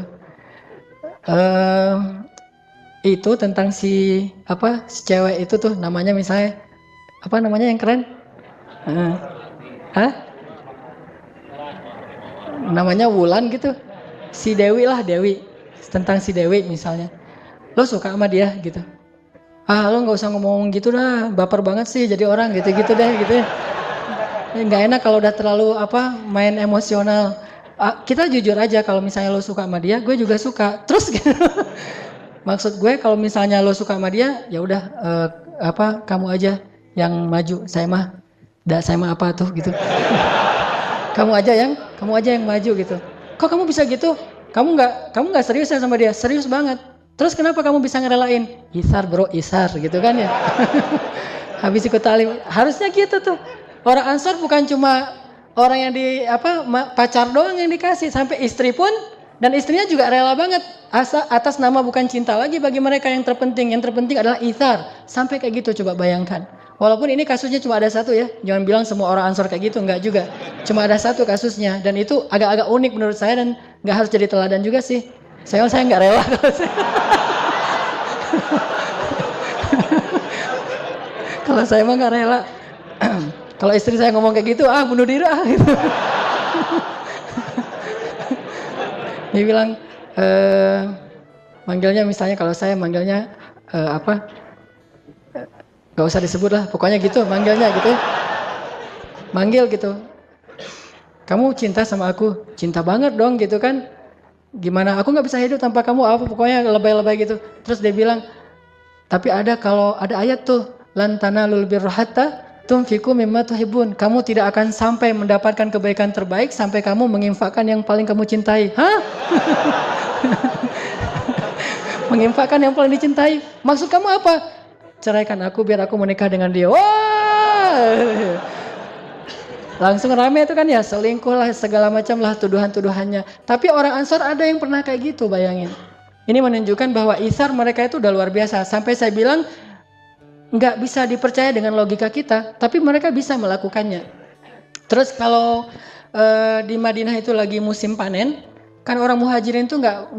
Itu tentang si cewek itu tuh namanya misalnya apa namanya yang keren? Namanya Wulan gitu. Si Dewi lah, Dewi. Tentang si Dewi misalnya. Lo suka sama dia gitu. Lo nggak usah ngomong gitu dah, baper banget sih jadi orang gitu-gitu deh gitu. Nggak enak kalau udah terlalu main emosional. Kita jujur aja kalau misalnya lo suka sama dia, gue juga suka. Terus gitu. Maksud gue kalau misalnya lo suka sama dia, ya udah kamu aja yang maju, saya mah apa tuh gitu. kamu aja yang maju gitu. Kok kamu bisa gitu? Kamu nggak serius ya sama dia? Serius banget. Terus kenapa kamu bisa ngerelain? Isar bro, isar gitu kan ya. Habis ikut talim, harusnya gitu tuh. Orang Ansor bukan cuma orang yang pacar doang yang dikasih, sampai istri pun, dan istrinya juga rela banget atas nama bukan cinta lagi bagi mereka yang terpenting. Yang terpenting adalah ithar. Sampai kayak gitu, coba bayangkan. Walaupun ini kasusnya cuma ada satu ya, jangan bilang semua orang Ansor kayak gitu, enggak juga. Cuma ada satu kasusnya, dan itu agak-agak unik menurut saya dan nggak harus jadi teladan juga sih. Saya nggak rela kalau saya. Kalau saya mah nggak rela. Kalau istri saya ngomong kayak gitu, bunuh diri gitu. Dia bilang, manggilnya misalnya kalau saya manggilnya gak usah disebut lah, pokoknya gitu manggilnya gitu. Manggil gitu. Kamu cinta sama aku? Cinta banget dong gitu kan. Gimana? Aku gak bisa hidup tanpa kamu, pokoknya lebay-lebay gitu. Terus dia bilang, tapi kalau ada ayat tuh, lan tanalul birra hatta tunfiqu mimma tuhibbun. Kamu tidak akan sampai mendapatkan kebaikan terbaik sampai kamu menginfakkan yang paling kamu cintai. Hah? Menginfakkan yang paling dicintai. Maksud kamu apa? Ceraikan aku biar aku menikah dengan dia. Wah! Langsung rame itu kan ya, selingkuh lah, segala macam lah tuduhan-tuduhannya. Tapi orang Ansor ada yang pernah kayak gitu, bayangin. Ini menunjukkan bahwa ithar mereka itu udah luar biasa. Sampai saya bilang, nggak bisa dipercaya dengan logika kita, tapi mereka bisa melakukannya. Terus kalau di Madinah itu lagi musim panen, kan orang muhajirin tuh nggak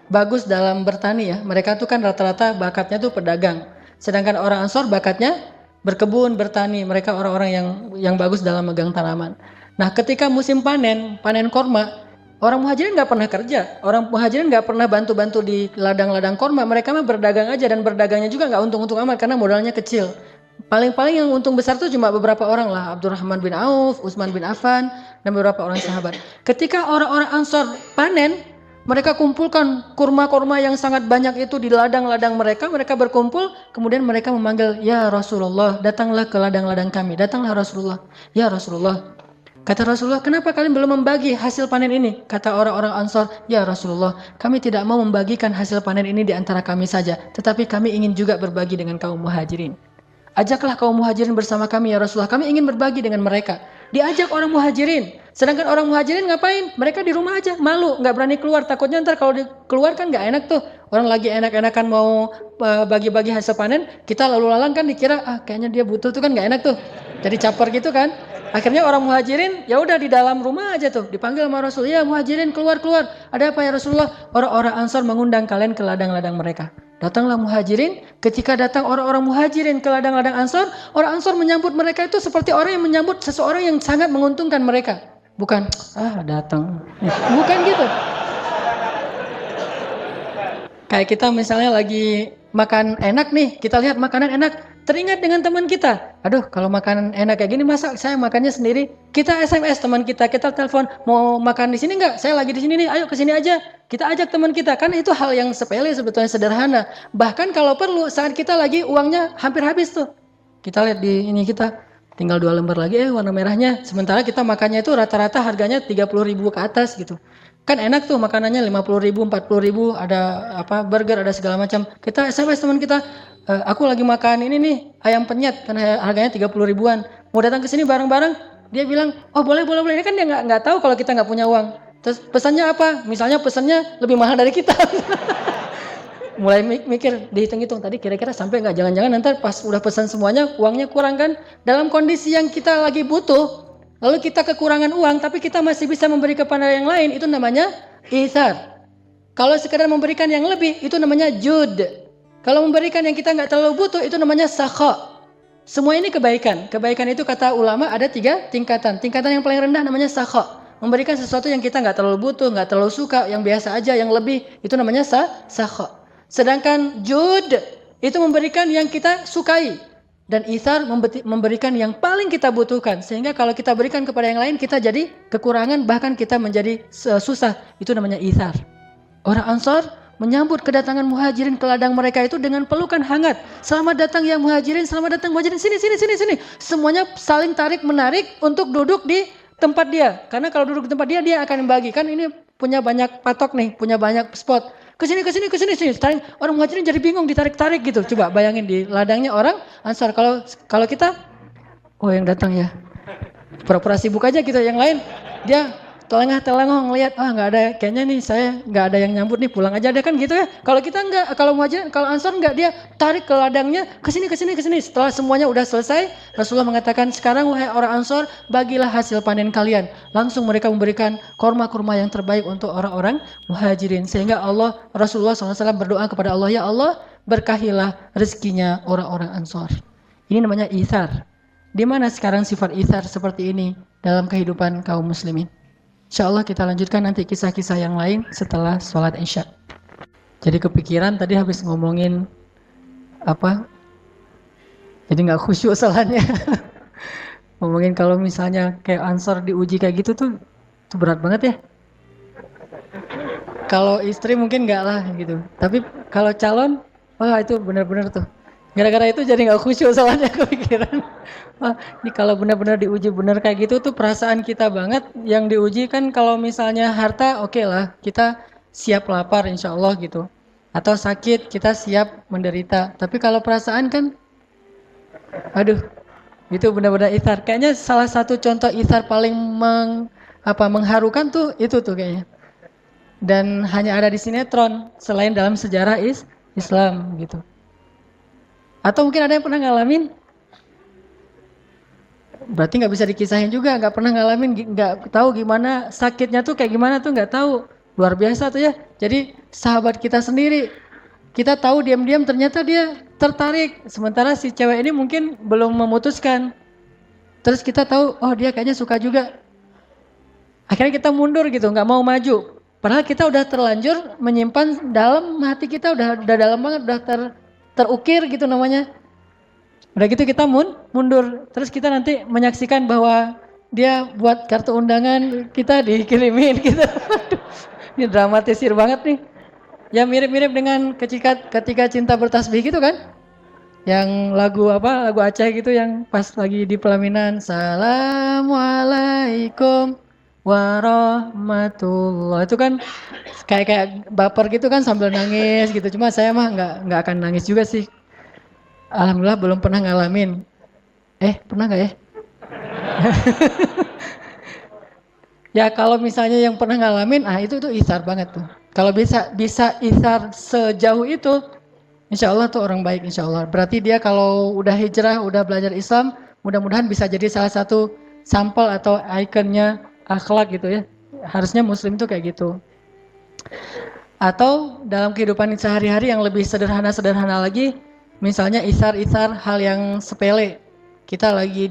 bagus dalam bertani ya. Mereka tuh kan rata-rata bakatnya tuh pedagang. Sedangkan orang Ansor bakatnya berkebun, bertani. Mereka orang-orang yang bagus dalam megang tanaman. Nah, ketika musim panen korma, orang muhajirin nggak pernah kerja. Orang muhajirin nggak pernah bantu-bantu di ladang-ladang korma. Mereka mah berdagang aja, dan berdagangnya juga nggak untung-untung amat karena modalnya kecil. Paling-paling yang untung besar tuh cuma beberapa orang lah. Abdurrahman bin Auf, Utsman bin Affan, dan beberapa orang sahabat. Ketika orang-orang Ansor panen, mereka kumpulkan kurma-kurma yang sangat banyak itu di ladang-ladang mereka. Mereka berkumpul, kemudian mereka memanggil, ya Rasulullah, datanglah ke ladang-ladang kami. Datanglah Rasulullah. Ya Rasulullah. Kata Rasulullah, kenapa kalian belum membagi hasil panen ini? Kata orang-orang Ansor, ya Rasulullah, kami tidak mau membagikan hasil panen ini di antara kami saja, tetapi kami ingin juga berbagi dengan kaum muhajirin. Ajaklah kaum muhajirin bersama kami ya Rasulullah, kami ingin berbagi dengan mereka. Diajak orang muhajirin, sedangkan orang muhajirin ngapain? Mereka di rumah aja, malu, nggak berani keluar, takutnya ntar kalau keluar kan nggak enak tuh. Orang lagi enak-enakan mau bagi-bagi hasil panen, kita lalu lalang kan dikira, kayaknya dia butuh tuh kan nggak enak tuh. Jadi caper gitu kan. Akhirnya orang muhajirin, ya udah di dalam rumah aja tuh, dipanggil sama Rasul, ya muhajirin keluar. Ada apa ya Rasulullah? Orang-orang Ansor mengundang kalian ke ladang-ladang mereka. Datanglah muhajirin, ketika datang orang-orang muhajirin ke ladang-ladang Ansor, orang Ansor menyambut mereka itu seperti orang yang menyambut seseorang yang sangat menguntungkan mereka. Bukan, datang. Bukan gitu. Kayak kita misalnya lagi makan enak nih, kita lihat makanan enak, teringat dengan teman kita. Aduh, kalau makanan enak kayak gini masa saya makannya sendiri? Kita SMS teman kita telepon, mau makan di sini nggak? Saya lagi di sini nih, ayo ke sini aja. Kita ajak teman kita, kan itu hal yang sepele sebetulnya, sederhana. Bahkan kalau perlu saat kita lagi uangnya hampir habis tuh, kita lihat di ini kita tinggal 2 lembar lagi, warna merahnya. Sementara kita makannya itu rata-rata harganya 30.000 ke atas gitu. Kan enak tuh makanannya 50.000, 40.000, ada burger, ada segala macam. Kita SMS teman kita, aku lagi makan ini nih, ayam penyet, kan harganya 30 ribuan. mau datang ke sini bareng-bareng, dia bilang, oh boleh. Ini kan dia nggak tahu kalau kita nggak punya uang. Terus pesannya apa? Misalnya pesannya lebih mahal dari kita. Mulai mikir, dihitung-hitung tadi kira-kira sampai nggak, jangan-jangan nanti pas udah pesan semuanya uangnya kurang kan. Dalam kondisi yang kita lagi butuh, lalu kita kekurangan uang tapi kita masih bisa memberi kepada yang lain, itu namanya itsar. Kalau sekedar memberikan yang lebih, itu namanya jud. Kalau memberikan yang kita nggak terlalu butuh, itu namanya sakha. Semua ini kebaikan. Kebaikan itu kata ulama ada 3 tingkatan. Tingkatan yang paling rendah namanya sakha. Memberikan sesuatu yang kita nggak terlalu butuh, nggak terlalu suka, yang biasa aja, yang lebih, itu namanya sakha. Sedangkan jud itu memberikan yang kita sukai. Dan itsar memberikan yang paling kita butuhkan. Sehingga kalau kita berikan kepada yang lain, kita jadi kekurangan, bahkan kita menjadi susah. Itu namanya itsar. Orang Ansor menyambut kedatangan muhajirin ke ladang mereka itu dengan pelukan hangat. Selamat datang ya muhajirin, selamat datang muhajirin, sini. Semuanya saling tarik menarik untuk duduk di tempat dia. Karena kalau duduk di tempat dia, dia akan membagikan, ini punya banyak patok nih, punya banyak spot. Kesini. Orang muhajirin jadi bingung, ditarik-tarik gitu. Coba bayangin di ladangnya orang Ansar. Kalau kita, oh yang datang ya, pura-pura sibuk aja gitu. Yang lain dia telengah-telengah ngelihat, nggak ada, kayaknya nih saya nggak ada yang nyambut nih, pulang aja deh kan gitu ya. Kalau kita nggak, kalau muhajirin, kalau Ansar nggak, dia tarik ke ladangnya, kesini. Setelah semuanya udah selesai, Rasulullah mengatakan, sekarang wahai orang Ansar, bagilah hasil panen kalian. Langsung mereka memberikan kurma-kurma yang terbaik untuk orang-orang muhajirin. Sehingga Rasulullah SAW berdoa kepada Allah, ya Allah, berkahilah rezekinya orang-orang Ansar. Ini namanya itsar. Di mana sekarang sifat itsar seperti ini dalam kehidupan kaum muslimin? Insyaallah kita lanjutkan nanti kisah-kisah yang lain setelah sholat Isya. Jadi kepikiran tadi habis ngomongin apa? Jadi nggak khusyuk salahnya. Ngomongin kalau misalnya kayak Ansor diuji kayak gitu tuh, itu berat banget ya. Kalau istri mungkin nggak lah gitu. Tapi kalau calon, wah itu benar-benar tuh. Gara-gara itu jadi nggak khusyuk soalnya kepikiran. Wah, ini kalau benar-benar diuji benar kayak gitu tuh perasaan kita banget. Yang diuji kan kalau misalnya harta oke lah, kita siap lapar insya Allah gitu. Atau sakit kita siap menderita. Tapi kalau perasaan kan, aduh, itu benar-benar itsar. Kayaknya salah satu contoh itsar paling mengharukan tuh itu tuh kayaknya. Dan hanya ada di sinetron selain dalam sejarah Islam gitu. Atau mungkin ada yang pernah ngalamin? Berarti nggak bisa dikisahin juga, nggak pernah ngalamin, nggak tahu gimana sakitnya tuh kayak gimana tuh nggak tahu. Luar biasa tuh ya. Jadi sahabat kita sendiri, kita tahu diam-diam ternyata dia tertarik. Sementara si cewek ini mungkin belum memutuskan. Terus kita tahu, oh dia kayaknya suka juga. Akhirnya kita mundur gitu, nggak mau maju. Padahal kita udah terlanjur menyimpan dalam hati kita, udah dalam banget, udah terukir gitu namanya. Udah gitu kita mundur. Terus kita nanti menyaksikan bahwa dia buat kartu undangan, kita dikirimin gitu. Ini dramatisir banget nih. Ya mirip-mirip dengan ketika cinta bertasbih gitu kan. Yang lagu Aceh gitu yang pas lagi di pelaminan. Assalamualaikum warahmatullah. Itu kan kayak baper gitu kan sambil nangis gitu. Cuma saya mah nggak akan nangis juga sih. Alhamdulillah belum pernah ngalamin. Pernah nggak ya? Ya kalau misalnya yang pernah ngalamin, itu itsar banget tuh. Kalau bisa itsar sejauh itu, insya Allah tuh orang baik insya Allah. Berarti dia kalau udah hijrah, udah belajar Islam, mudah-mudahan bisa jadi salah satu sampel atau ikonnya akhlak gitu ya. Harusnya muslim tuh kayak gitu. Atau dalam kehidupan sehari-hari yang lebih sederhana lagi, misalnya itsar hal yang sepele. Kita lagi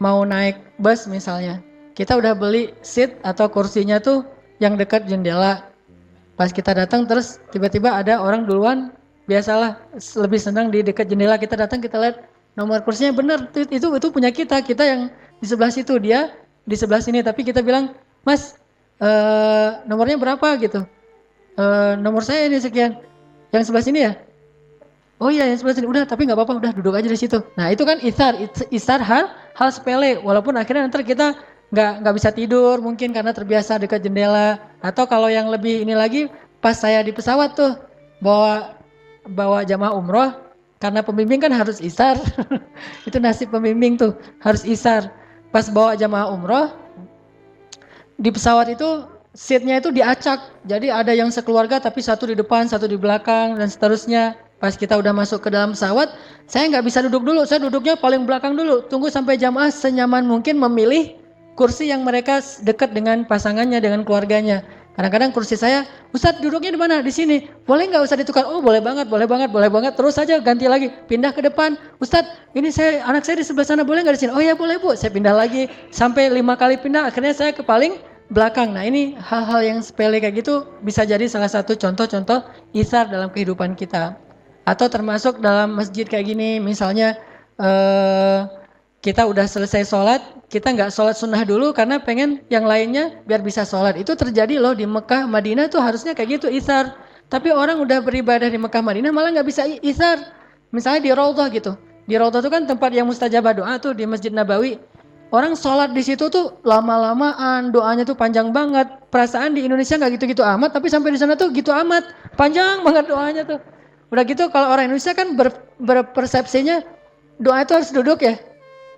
mau naik bus misalnya. Kita udah beli seat atau kursinya tuh yang dekat jendela. Pas kita datang terus tiba-tiba ada orang duluan. Biasalah lebih senang di dekat jendela, kita datang kita lihat nomor kursinya benar. Itu punya kita yang di sebelah situ, dia di sebelah sini. Tapi kita bilang, "Mas, nomornya berapa?" gitu. Nomor saya ini sekian. Yang sebelah sini ya? Oh iya yang sebelah sini, udah tapi nggak apa-apa, udah duduk aja di situ. Nah itu kan itsar hal sepele, walaupun akhirnya nanti kita nggak bisa tidur mungkin karena terbiasa dekat jendela. Atau kalau yang lebih ini lagi, pas saya di pesawat tuh bawa jamaah umroh, Karena pembimbing kan harus isar. Itu nasib pembimbing tuh, harus isar. Pas bawa jamaah umroh, di pesawat itu seatnya itu diacak. Jadi ada yang sekeluarga tapi satu di depan, satu di belakang dan seterusnya. Pas kita udah masuk ke dalam pesawat, saya nggak bisa duduk dulu. Saya duduknya paling belakang dulu. Tunggu sampai jamaah senyaman mungkin memilih kursi yang mereka dekat dengan pasangannya, dengan keluarganya. Kadang-kadang kursi saya, Ustadz duduknya di mana? Di sini. Boleh nggak Ustadz ditukar? Oh boleh banget, boleh banget, boleh banget. Terus saja ganti lagi, pindah ke depan. Ustadz, ini anak saya di sebelah sana, boleh nggak di sini? Oh ya boleh Bu. Saya pindah lagi sampai 5 kali pindah. Akhirnya saya ke paling belakang. Nah ini hal-hal yang sepele kayak gitu bisa jadi salah satu contoh-contoh isar dalam kehidupan kita. Atau termasuk dalam masjid kayak gini, misalnya kita udah selesai sholat, kita nggak sholat sunnah dulu karena pengen yang lainnya biar bisa sholat. Itu terjadi loh di Mekah, Madinah tuh harusnya kayak gitu isar. Tapi orang udah beribadah di Mekah, Madinah malah nggak bisa isar. Misalnya di Raudhah gitu. Di Raudhah tuh kan tempat yang mustajabah doa tuh di Masjid Nabawi. Orang sholat di situ tuh lama-lamaan, doanya tuh panjang banget. Perasaan di Indonesia nggak gitu-gitu amat, tapi sampai di sana tuh gitu amat, panjang banget doanya tuh. Udah gitu kalau orang Indonesia kan berpersepsinya doa itu harus duduk ya,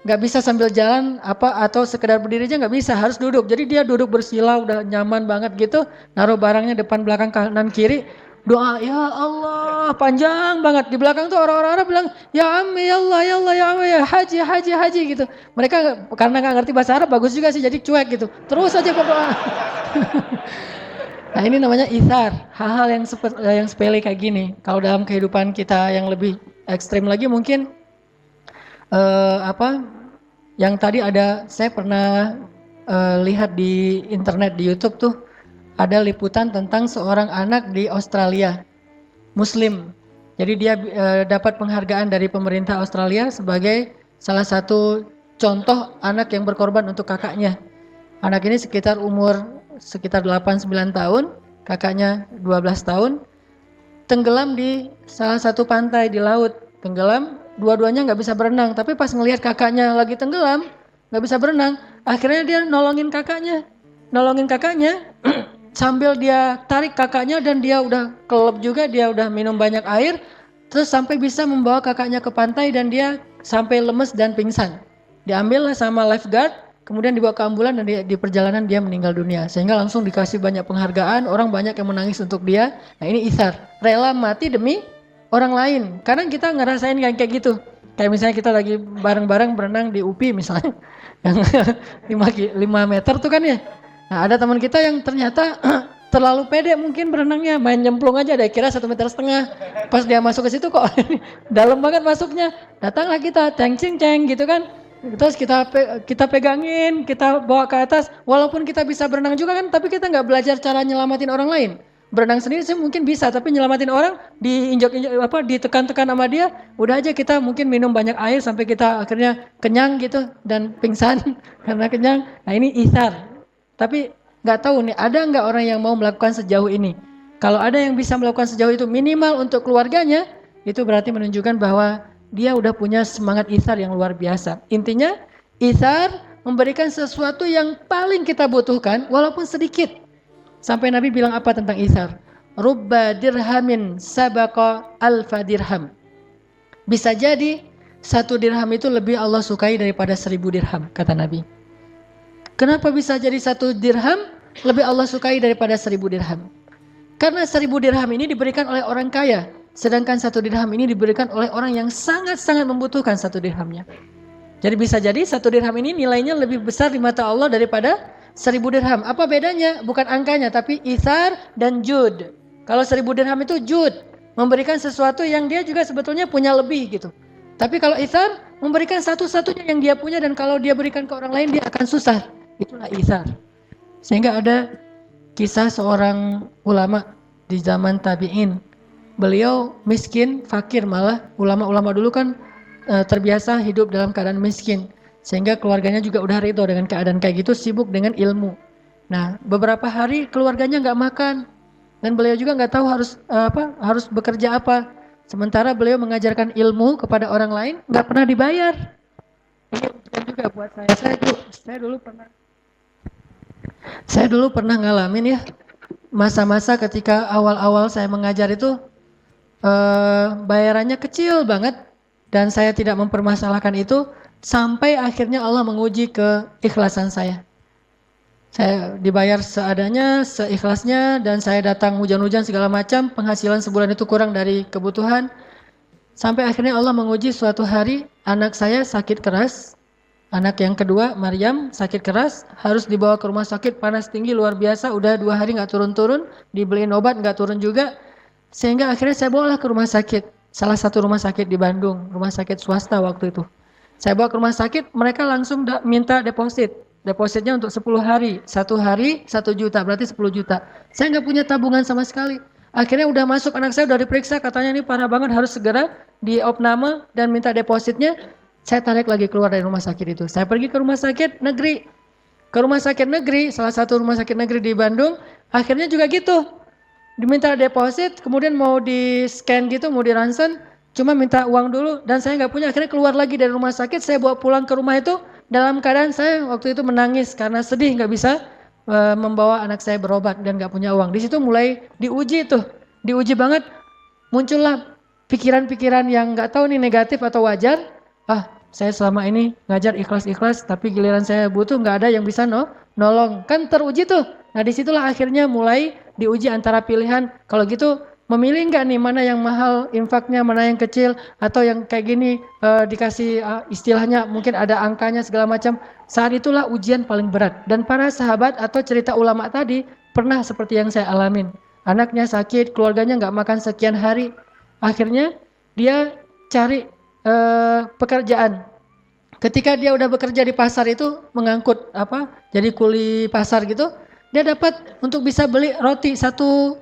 nggak bisa sambil jalan atau sekedar berdiri aja nggak bisa, harus duduk. Jadi dia duduk bersila udah nyaman banget gitu, naruh barangnya depan belakang kanan kiri, doa ya Allah panjang banget. Di belakang tuh orang-orang Arab bilang ya Ammi ya Allah ya Allah ya Ammi ya haji haji haji gitu. Mereka karena nggak ngerti bahasa Arab bagus juga sih jadi cuek gitu, terus aja berdoa. Nah ini namanya ithar, hal-hal yang sepele kayak gini. Kalau dalam kehidupan kita yang lebih ekstrim lagi mungkin yang tadi saya pernah lihat di internet di YouTube tuh ada liputan tentang seorang anak di Australia, Muslim. Jadi dia dapat penghargaan dari pemerintah Australia sebagai salah satu contoh anak yang berkorban untuk kakaknya. Anak ini sekitar 8-9 tahun, kakaknya 12 tahun, tenggelam di salah satu pantai di laut, tenggelam, dua-duanya nggak bisa berenang, tapi pas ngelihat kakaknya lagi tenggelam, nggak bisa berenang, akhirnya dia nolongin kakaknya, sambil dia tarik kakaknya dan dia udah kelep juga, dia udah minum banyak air, terus sampai bisa membawa kakaknya ke pantai dan dia sampai lemes dan pingsan, diambil sama lifeguard, kemudian dibawa ke ambulan dan di perjalanan dia meninggal dunia. Sehingga langsung dikasih banyak penghargaan, orang banyak yang menangis untuk dia. Nah ini ithar, rela mati demi orang lain. Kadang kita ngerasain kayak gitu. Kayak misalnya kita lagi bareng-bareng berenang di UPI misalnya, yang 5 meter tuh kan ya. Nah ada teman kita yang ternyata terlalu pede mungkin berenangnya, main nyemplung aja, dia kira 1,5 meter. Pas dia masuk ke situ kok dalam banget masuknya. Datanglah kita, ceng gitu kan. Terus kita pegangin, kita bawa ke atas. Walaupun kita bisa berenang juga kan, tapi kita nggak belajar cara nyelamatin orang lain. Berenang sendiri sih mungkin bisa, tapi nyelamatin orang ditekan-tekan sama dia, udah aja kita mungkin minum banyak air sampai kita akhirnya kenyang gitu dan pingsan karena kenyang. Nah ini ithar. Tapi nggak tahu nih, ada nggak orang yang mau melakukan sejauh ini? Kalau ada yang bisa melakukan sejauh itu minimal untuk keluarganya, itu berarti menunjukkan bahwa dia udah punya semangat ithar yang luar biasa. Intinya ithar memberikan sesuatu yang paling kita butuhkan walaupun sedikit. Sampai Nabi bilang apa tentang ithar? Rubba dirhamin sabaqa alfa dirham. Bisa jadi 1 dirham itu lebih Allah sukai daripada 1000 dirham, kata Nabi. Kenapa bisa jadi 1 dirham lebih Allah sukai daripada 1000 dirham? Karena 1000 dirham ini diberikan oleh orang kaya. Sedangkan 1 dirham ini diberikan oleh orang yang sangat-sangat membutuhkan 1 dirhamnya. Jadi bisa jadi 1 dirham ini nilainya lebih besar di mata Allah daripada 1000 dirham. Apa bedanya? Bukan angkanya, tapi ithar dan jud. Kalau 1000 dirham itu jud, memberikan sesuatu yang dia juga sebetulnya punya lebih gitu. Tapi kalau ithar, memberikan satu-satunya yang dia punya dan kalau dia berikan ke orang lain dia akan susah. Itulah ithar. Sehingga ada kisah seorang ulama di zaman tabi'in. Beliau miskin, fakir, malah ulama-ulama dulu kan terbiasa hidup dalam keadaan miskin. Sehingga keluarganya juga udah ridho dengan keadaan kayak gitu, sibuk dengan ilmu. Nah, beberapa hari keluarganya nggak makan. Dan beliau juga nggak tahu harus bekerja apa. Sementara beliau mengajarkan ilmu kepada orang lain, nggak pernah dibayar. Ini ujian juga buat saya. Saya dulu pernah ngalamin ya, masa-masa ketika awal-awal saya mengajar itu, bayarannya kecil banget dan saya tidak mempermasalahkan itu sampai akhirnya Allah menguji keikhlasan saya. Saya dibayar seadanya, seikhlasnya dan saya datang hujan-hujan segala macam, penghasilan sebulan itu kurang dari kebutuhan. Sampai akhirnya Allah menguji suatu hari anak saya sakit keras. Anak yang kedua, Maryam, sakit keras, harus dibawa ke rumah sakit, panas tinggi luar biasa, udah 2 hari nggak turun-turun, dibeliin obat nggak turun juga, sehingga akhirnya saya bawalah ke rumah sakit, salah satu rumah sakit di Bandung, rumah sakit swasta waktu itu. Saya bawa ke rumah sakit, mereka langsung minta depositnya untuk 10 hari, 1 hari 1 juta, berarti 10 juta. Saya nggak punya tabungan sama sekali. Akhirnya udah masuk, anak saya udah diperiksa, katanya ini parah banget, harus segera diopname dan minta depositnya. Saya tarik lagi keluar dari rumah sakit itu. Saya pergi ke rumah sakit negeri. Ke rumah sakit negeri, salah satu rumah sakit negeri di Bandung. Akhirnya juga gitu. Diminta deposit, kemudian mau di scan gitu, mau di ronsen. Cuma minta uang dulu dan saya nggak punya. Akhirnya keluar lagi dari rumah sakit. Saya bawa pulang ke rumah itu. Dalam keadaan saya waktu itu menangis karena sedih nggak bisa membawa anak saya berobat dan nggak punya uang. Di situ mulai diuji tuh. Diuji banget. Muncullah pikiran-pikiran yang nggak tahu nih negatif atau wajar. Saya selama ini ngajar ikhlas-ikhlas, tapi giliran saya butuh nggak ada yang bisa nolong. Kan teruji tuh. Nah disitulah akhirnya mulai diuji antara pilihan. Kalau gitu memilih nggak nih mana yang mahal infaknya, mana yang kecil, atau yang kayak gini dikasih istilahnya mungkin ada angkanya segala macam. Saat itulah ujian paling berat. Dan para sahabat atau cerita ulama tadi pernah seperti yang saya alamin. Anaknya sakit, keluarganya nggak makan sekian hari. Akhirnya dia cari pekerjaan. Ketika dia udah bekerja di pasar itu mengangkut jadi kuli pasar gitu, dia dapat untuk bisa beli roti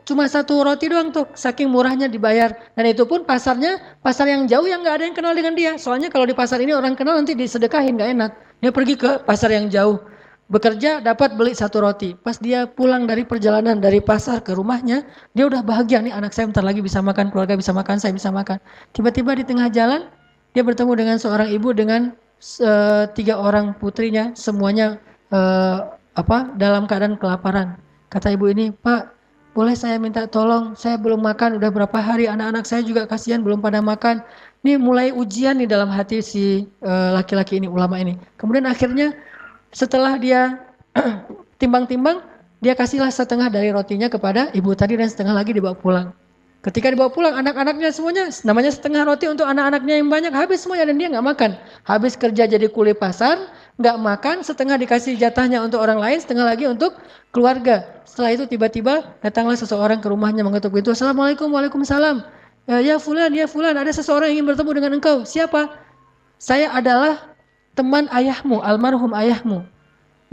cuma satu roti doang tuh, saking murahnya dibayar. Dan itu pun pasarnya pasar yang jauh yang nggak ada yang kenal dengan dia. Soalnya kalau di pasar ini orang kenal nanti disedekahin, nggak enak. Dia pergi ke pasar yang jauh, bekerja dapat beli satu roti. Pas dia pulang dari perjalanan dari pasar ke rumahnya, dia udah bahagia nih, anak saya bentar lagi bisa makan, keluarga bisa makan, saya bisa makan. Tiba-tiba di tengah jalan dia bertemu dengan seorang ibu dengan 3 orang putrinya, semuanya dalam keadaan kelaparan. Kata ibu ini, Pak, boleh saya minta tolong? Saya belum makan, udah berapa hari, anak-anak saya juga kasihan belum pada makan. Ini mulai ujian nih dalam hati si laki-laki ini, ulama ini. Kemudian akhirnya setelah dia timbang-timbang, dia kasihlah setengah dari rotinya kepada ibu tadi dan setengah lagi dibawa pulang. Ketika dibawa pulang, anak-anaknya semuanya, namanya setengah roti untuk anak-anaknya yang banyak, habis semuanya dan dia nggak makan. Habis kerja jadi kuli pasar, nggak makan, setengah dikasih jatahnya untuk orang lain, setengah lagi untuk keluarga. Setelah itu tiba-tiba datanglah seseorang ke rumahnya mengetuk pintu. Assalamualaikum, waalaikumsalam. Ya fulan, ada seseorang yang ingin bertemu dengan engkau. Siapa? Saya adalah teman ayahmu, almarhum ayahmu.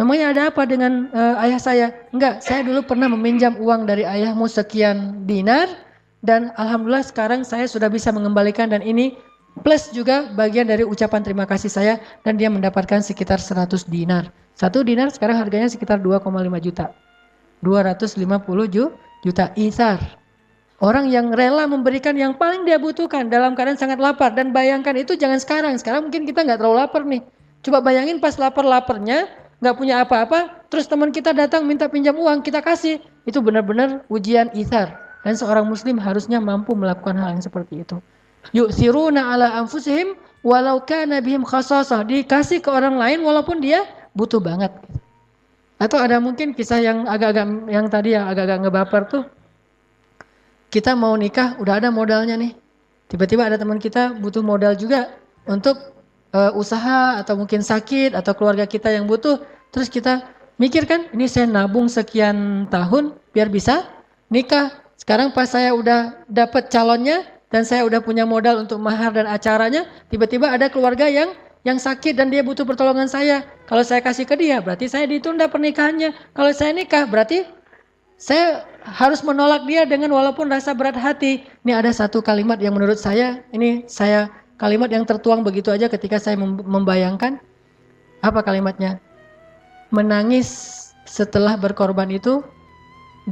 Memangnya ada apa dengan ayah saya? Enggak, saya dulu pernah meminjam uang dari ayahmu sekian dinar. Dan alhamdulillah sekarang saya sudah bisa mengembalikan dan ini plus juga bagian dari ucapan terima kasih saya dan dia mendapatkan sekitar 100 dinar. 1 dinar sekarang harganya sekitar 2,5 juta. 250 juta ithar. Orang yang rela memberikan yang paling dia butuhkan dalam keadaan sangat lapar. Dan bayangkan itu jangan sekarang. Sekarang mungkin kita nggak terlalu lapar nih. Coba bayangin pas lapar-laparnya, nggak punya apa-apa, terus teman kita datang minta pinjam uang, kita kasih. Itu benar-benar ujian ithar. Dan seorang muslim harusnya mampu melakukan hal yang seperti itu. Yu'thiruna ala anfusihim walau kana bihim khasasah. Dikasih ke orang lain walaupun dia butuh banget. Atau ada mungkin kisah yang agak-agak ngebaper tuh. Kita mau nikah, udah ada modalnya nih. Tiba-tiba ada teman kita butuh modal juga untuk usaha atau mungkin sakit atau keluarga kita yang butuh. Terus kita mikir kan, ini saya nabung sekian tahun biar bisa nikah. Sekarang pas saya udah dapat calonnya dan saya udah punya modal untuk mahar dan acaranya, tiba-tiba ada keluarga yang sakit dan dia butuh pertolongan saya. Kalau saya kasih ke dia, berarti saya ditunda pernikahannya. Kalau saya nikah, berarti saya harus menolak dia dengan walaupun rasa berat hati. Ini ada satu kalimat yang menurut saya, kalimat yang tertuang begitu aja ketika saya membayangkan. Apa kalimatnya? Menangis setelah berkorban itu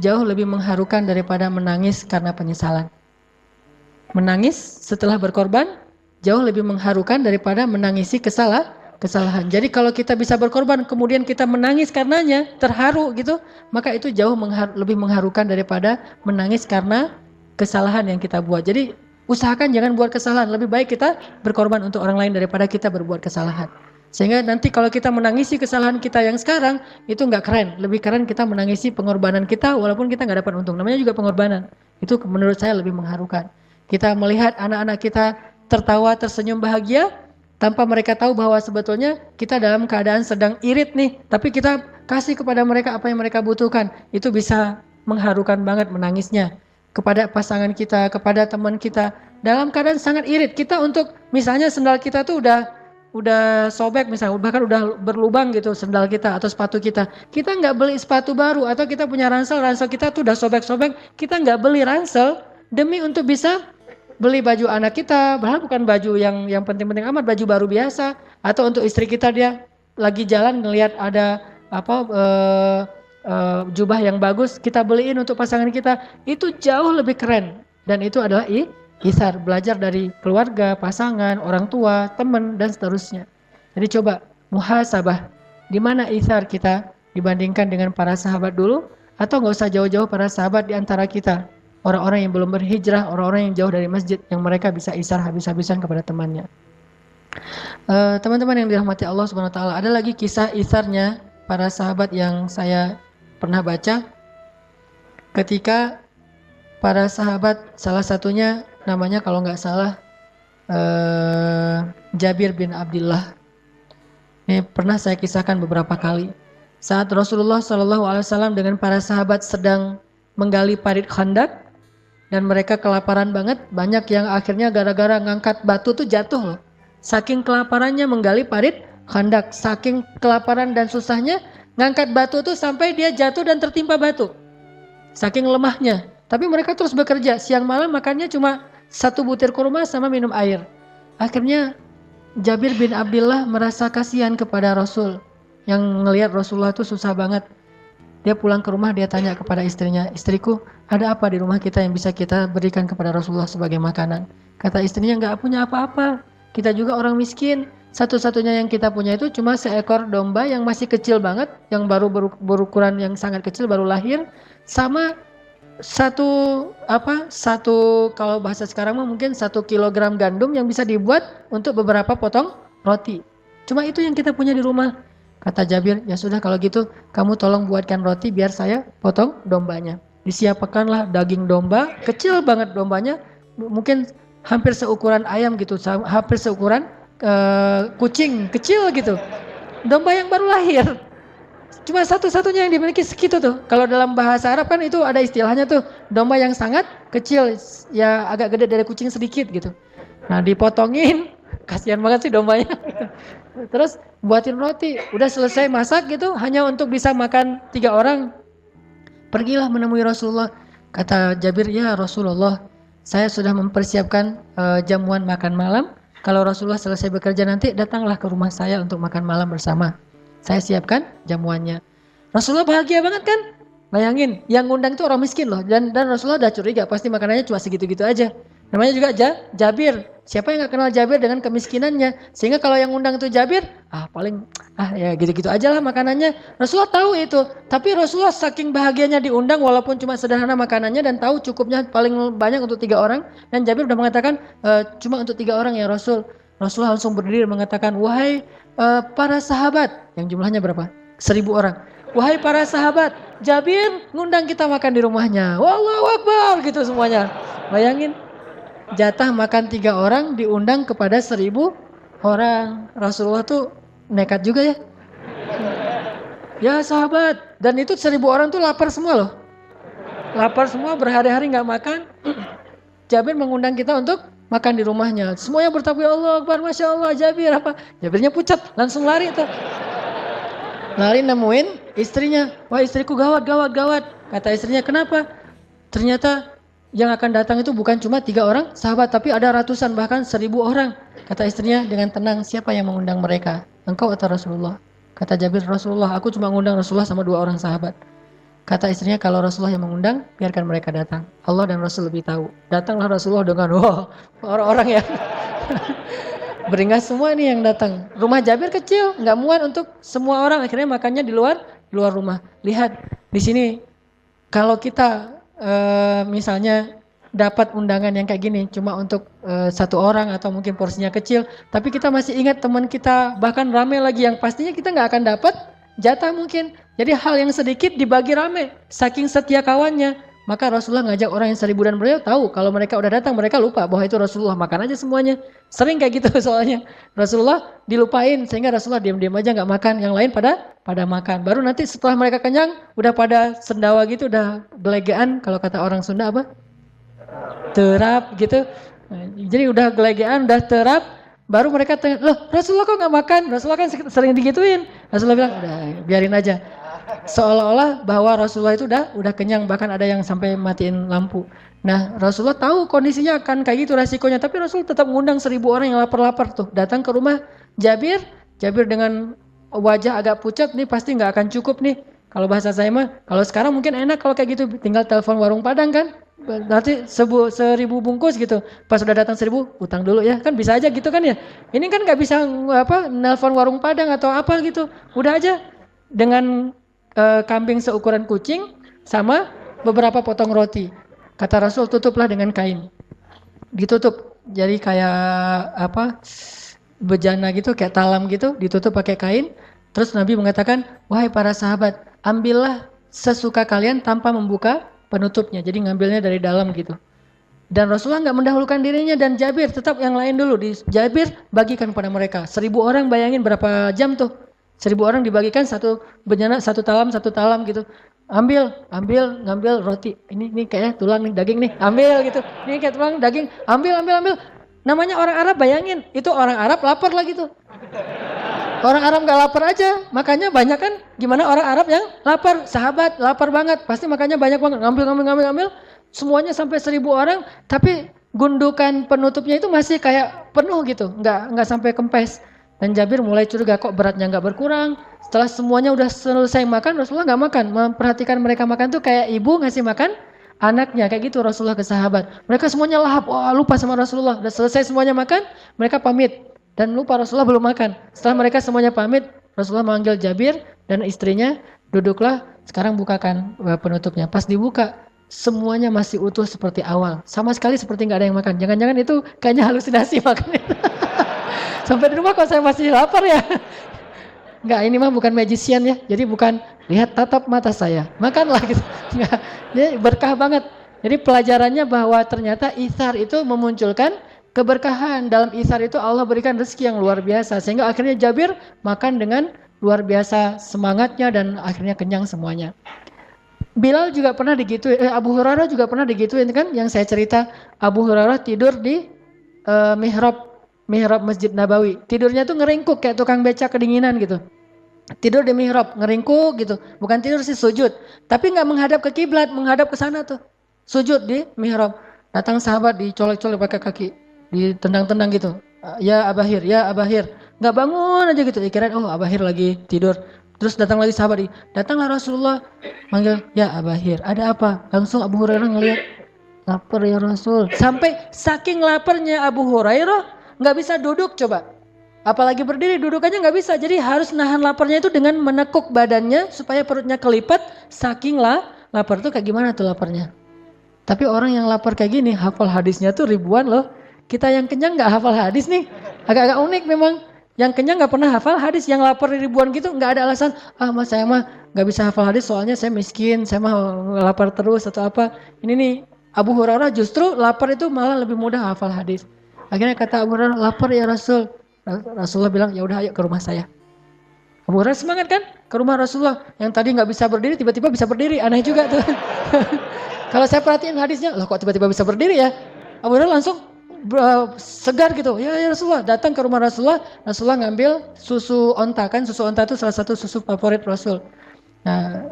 jauh lebih mengharukan daripada menangis karena penyesalan. Menangis setelah berkorban jauh lebih mengharukan daripada menangisi kesalahan. Jadi kalau kita bisa berkorban kemudian kita menangis karenanya, terharu gitu, maka itu jauh lebih mengharukan daripada menangis karena kesalahan yang kita buat. Jadi Usahakan jangan buat kesalahan. Lebih baik kita berkorban untuk orang lain daripada kita berbuat kesalahan. Sehingga nanti kalau kita menangisi kesalahan kita yang sekarang, itu nggak keren. Lebih keren kita menangisi pengorbanan kita walaupun kita nggak dapat untung. Namanya juga pengorbanan. Itu menurut saya lebih mengharukan. Kita melihat anak-anak kita tertawa, tersenyum bahagia, tanpa mereka tahu bahwa sebetulnya kita dalam keadaan sedang irit nih. Tapi kita kasih kepada mereka apa yang mereka butuhkan. Itu bisa mengharukan banget menangisnya. Kepada pasangan kita, kepada teman kita. Dalam keadaan sangat irit. Kita untuk misalnya sendal kita tuh udah sobek misalnya, bahkan udah berlubang gitu sendal kita atau sepatu kita. Kita nggak beli sepatu baru atau kita punya ransel kita tuh udah sobek-sobek. Kita nggak beli ransel demi untuk bisa beli baju anak kita, padahal bukan baju yang penting-penting amat, baju baru biasa. Atau untuk istri kita dia lagi jalan ngelihat ada jubah yang bagus, kita beliin untuk pasangan kita. Itu jauh lebih keren dan itu adalah Isar, belajar dari keluarga, pasangan, orang tua, teman, dan seterusnya. Jadi coba muhasabah, di mana isar kita dibandingkan dengan para sahabat dulu, atau nggak usah jauh-jauh para sahabat di antara kita. Orang-orang yang belum berhijrah, orang-orang yang jauh dari masjid, yang mereka bisa isar habis-habisan kepada temannya. Teman-teman yang dirahmati Allah Subhanahu Wa Taala, ada lagi kisah isarnya para sahabat yang saya pernah baca. Ketika para sahabat, salah satunya namanya kalau nggak salah Jabir bin Abdullah. Ini pernah saya kisahkan beberapa kali. Saat Rasulullah SAW dengan para sahabat sedang menggali parit Khandak dan mereka kelaparan banget, banyak yang akhirnya gara-gara ngangkat batu tuh jatuh loh. Saking kelaparannya menggali parit Khandak, saking kelaparan dan susahnya ngangkat batu tuh sampai dia jatuh dan tertimpa batu. Saking lemahnya. Tapi mereka terus bekerja, siang malam makannya cuma 1 butir kurma sama minum air. Akhirnya Jabir bin Abdullah merasa kasihan kepada Rasul. Yang ngelihat Rasulullah itu susah banget. Dia pulang ke rumah, dia tanya kepada istrinya, istriku ada apa di rumah kita yang bisa kita berikan kepada Rasulullah sebagai makanan? Kata istrinya, nggak punya apa-apa. Kita juga orang miskin. Satu-satunya yang kita punya itu cuma seekor domba yang masih kecil banget, yang baru berukuran yang sangat kecil, baru lahir, sama satu kalau bahasa sekarang mungkin 1 kilogram gandum yang bisa dibuat untuk beberapa potong roti. Cuma itu yang kita punya di rumah. Kata Jabir, ya sudah kalau gitu kamu tolong buatkan roti biar saya potong dombanya. Disiapkanlah daging domba, kecil banget dombanya, mungkin hampir seukuran ayam gitu, hampir seukuran kucing kecil gitu. Domba yang baru lahir. Cuma satu-satunya yang dimiliki segitu tuh. Kalau dalam bahasa Arab kan itu ada istilahnya tuh, domba yang sangat kecil, ya agak gede dari kucing sedikit gitu. Nah dipotongin, kasihan banget sih dombanya. Terus buatin roti, udah selesai masak gitu, hanya untuk bisa makan 3 orang. Pergilah menemui Rasulullah. Kata Jabir, ya Rasulullah, saya sudah mempersiapkan jamuan makan malam. Kalau Rasulullah selesai bekerja nanti, datanglah ke rumah saya untuk makan malam bersama. Saya siapkan jamuannya. Rasulullah bahagia banget kan? Bayangin, yang ngundang itu orang miskin loh. Dan Rasulullah udah curiga, pasti makanannya cuma segitu-gitu aja. Namanya juga Jabir. Siapa yang gak kenal Jabir dengan kemiskinannya? Sehingga kalau yang ngundang itu Jabir, paling ya gitu-gitu aja lah makanannya. Rasulullah tahu itu. Tapi Rasulullah saking bahagianya diundang walaupun cuma sederhana makanannya dan tahu cukupnya paling banyak untuk 3 orang. Dan Jabir udah mengatakan, cuma untuk 3 orang ya Rasul. Rasulullah langsung berdiri mengatakan, wahai para sahabat, yang jumlahnya berapa? 1000 orang. Wahai para sahabat, Jabir ngundang kita makan di rumahnya. Wallahu Akbar gitu semuanya. Bayangin, jatah makan 3 orang diundang kepada 1000 orang. Rasulullah tuh nekat juga ya. Ya sahabat, dan itu 1000 orang tuh lapar semua loh. Lapar semua, berhari-hari gak makan. Jabir mengundang kita untuk makan di rumahnya. Semuanya bertakbir Allah Akbar, Masya Allah, Jabir apa? Jabirnya pucat, langsung lari tuh. Lari nemuin istrinya. Wah istriku gawat. Kata istrinya, kenapa? Ternyata yang akan datang itu bukan cuma 3 orang sahabat, tapi ada ratusan bahkan 1000 orang. Kata istrinya dengan tenang, siapa yang mengundang mereka? Engkau atau Rasulullah? Kata Jabir, Rasulullah, aku cuma mengundang Rasulullah sama 2 orang sahabat. Kata istrinya, kalau Rasulullah yang mengundang, biarkan mereka datang. Allah dan Rasul lebih tahu. Datanglah Rasulullah dengan orang-orang yang beringas semua nih yang datang. Rumah Jabir kecil, nggak muat untuk semua orang. Akhirnya makannya di luar rumah. Lihat di sini, kalau kita misalnya dapat undangan yang kayak gini cuma untuk satu orang atau mungkin porsinya kecil, tapi kita masih ingat teman kita bahkan rame lagi yang pastinya kita nggak akan dapat jatah mungkin. Jadi hal yang sedikit dibagi rame, saking setia kawannya. Maka Rasulullah ngajak orang yang 1000 dan beliau tahu kalau mereka udah datang mereka lupa bahwa itu Rasulullah, makan aja semuanya. Sering kayak gitu soalnya. Rasulullah dilupain sehingga Rasulullah diam-diam aja nggak makan, yang lain pada makan. Baru nanti setelah mereka kenyang udah pada sendawa gitu, udah gelegean, kalau kata orang Sunda apa? Terap gitu. Nah, jadi udah gelegean, udah terap, baru mereka tanya, loh Rasulullah kok nggak makan? Rasulullah kan sering digituin. Rasulullah bilang, udah biarin aja. Seolah-olah bahwa Rasulullah itu udah kenyang, bahkan ada yang sampai matiin lampu. Nah Rasulullah tahu kondisinya akan kayak gitu resikonya, tapi Rasul tetap mengundang 1000 orang yang lapar-lapar tuh datang ke rumah Jabir. Jabir dengan wajah agak pucat, nih pasti nggak akan cukup nih. Kalau bahasa saya mah, kalau sekarang mungkin enak kalau kayak gitu, tinggal telepon warung Padang kan, nanti 1000 bungkus gitu. Pas udah datang 1000, utang dulu ya, kan bisa aja gitu kan ya. Ini kan nggak bisa nelpon warung Padang atau apa gitu, udah aja dengan kambing seukuran kucing sama beberapa potong roti. Kata Rasul, tutuplah dengan kain. Ditutup, jadi kayak bejana gitu, kayak talam gitu, ditutup pakai kain. Terus Nabi mengatakan, wahai para sahabat, ambillah sesuka kalian tanpa membuka penutupnya. Jadi ngambilnya dari dalam gitu. Dan Rasulullah nggak mendahulukan dirinya dan Jabir, tetap yang lain dulu. Jabir bagikan pada mereka. 1000 orang, bayangin berapa jam tuh. 1000 orang dibagikan satu bejana, satu talam gitu. Ngambil roti. Ini kayaknya tulang nih, daging nih. Ambil gitu. Ini kayak tulang, daging. Ambil. Namanya orang Arab, bayangin. Itu orang Arab lapar lagi tuh. Orang Arab gak lapar aja. Makanya banyak kan, gimana orang Arab yang lapar. Sahabat lapar banget. Pasti makanya banyak banget. Ngambil. Semuanya sampai 1000 orang. Tapi gundukan penutupnya itu masih kayak penuh gitu. Nggak sampai kempes. Dan Jabir mulai curiga, kok beratnya nggak berkurang. Setelah semuanya udah selesai makan, Rasulullah nggak makan. Memperhatikan mereka makan tuh kayak ibu ngasih makan anaknya. Kayak gitu Rasulullah ke sahabat. Mereka semuanya lahap, wah lupa sama Rasulullah. Udah selesai semuanya makan, mereka pamit. Dan lupa Rasulullah belum makan. Setelah mereka semuanya pamit, Rasulullah manggil Jabir dan istrinya, duduklah, sekarang bukakan penutupnya. Pas dibuka, semuanya masih utuh seperti awal. Sama sekali seperti nggak ada yang makan. Jangan-jangan itu kayaknya halusinasi makannya. Sampai di rumah kok saya masih lapar ya. Enggak, ini mah bukan magician ya. Jadi bukan lihat tatap mata saya, makanlah gitu. Enggak. Jadi berkah banget. Jadi pelajarannya bahwa ternyata itsar itu memunculkan keberkahan. Dalam itsar itu Allah berikan rezeki yang luar biasa. Sehingga akhirnya Jabir makan dengan luar biasa semangatnya dan akhirnya kenyang semuanya. Bilal juga pernah digituin, Abu Hurairah juga pernah digituin kan, yang saya cerita. Abu Hurairah tidur di mihrab Masjid Nabawi. Tidurnya tuh ngeringkuk kayak tukang beca kedinginan gitu. Tidur di mihrab, ngeringkuk gitu. Bukan tidur sih, sujud. Tapi nggak menghadap ke kiblat, menghadap ke sana tuh. Sujud di mihrab. Datang sahabat dicolek-colek pakai kaki, ditendang-tendang gitu. Ya Abahir, ya Abahir. Nggak bangun aja gitu. Dikirain Abahir lagi tidur. Terus datang lagi sahabat, datanglah Rasulullah manggil, ya Abahir, ada apa? Langsung Abu Hurairah ngeliat, lapar ya Rasul. Sampai saking laparnya Abu Hurairah nggak bisa duduk coba. Apalagi berdiri, duduk aja nggak bisa. Jadi harus nahan laparnya itu dengan menekuk badannya supaya perutnya kelipat. Saking lapar tuh kayak gimana tuh laparnya. Tapi orang yang lapar kayak gini hafal hadisnya tuh ribuan loh. Kita yang kenyang nggak hafal hadis nih. Agak-agak unik memang. Yang kenyang nggak pernah hafal hadis, yang lapar ribuan gitu nggak ada alasan. Mas saya mah nggak bisa hafal hadis soalnya saya miskin, saya mah lapar terus atau apa. Ini nih Abu Hurairah justru lapar itu malah lebih mudah hafal hadis. Akhirnya kata Abu Hurairah, lapar ya Rasul. Rasulullah bilang, ya udah ayo ke rumah saya. Abu Hurairah semangat kan? Ke rumah Rasulullah. Yang tadi nggak bisa berdiri, tiba-tiba bisa berdiri. Aneh juga tuh. Kalau saya perhatiin hadisnya, loh kok tiba-tiba bisa berdiri ya? Abu Hurairah langsung segar gitu. Ya Rasulullah, datang ke rumah Rasulullah. Rasulullah ngambil susu onta, kan susu onta itu salah satu susu favorit Rasul. Nah,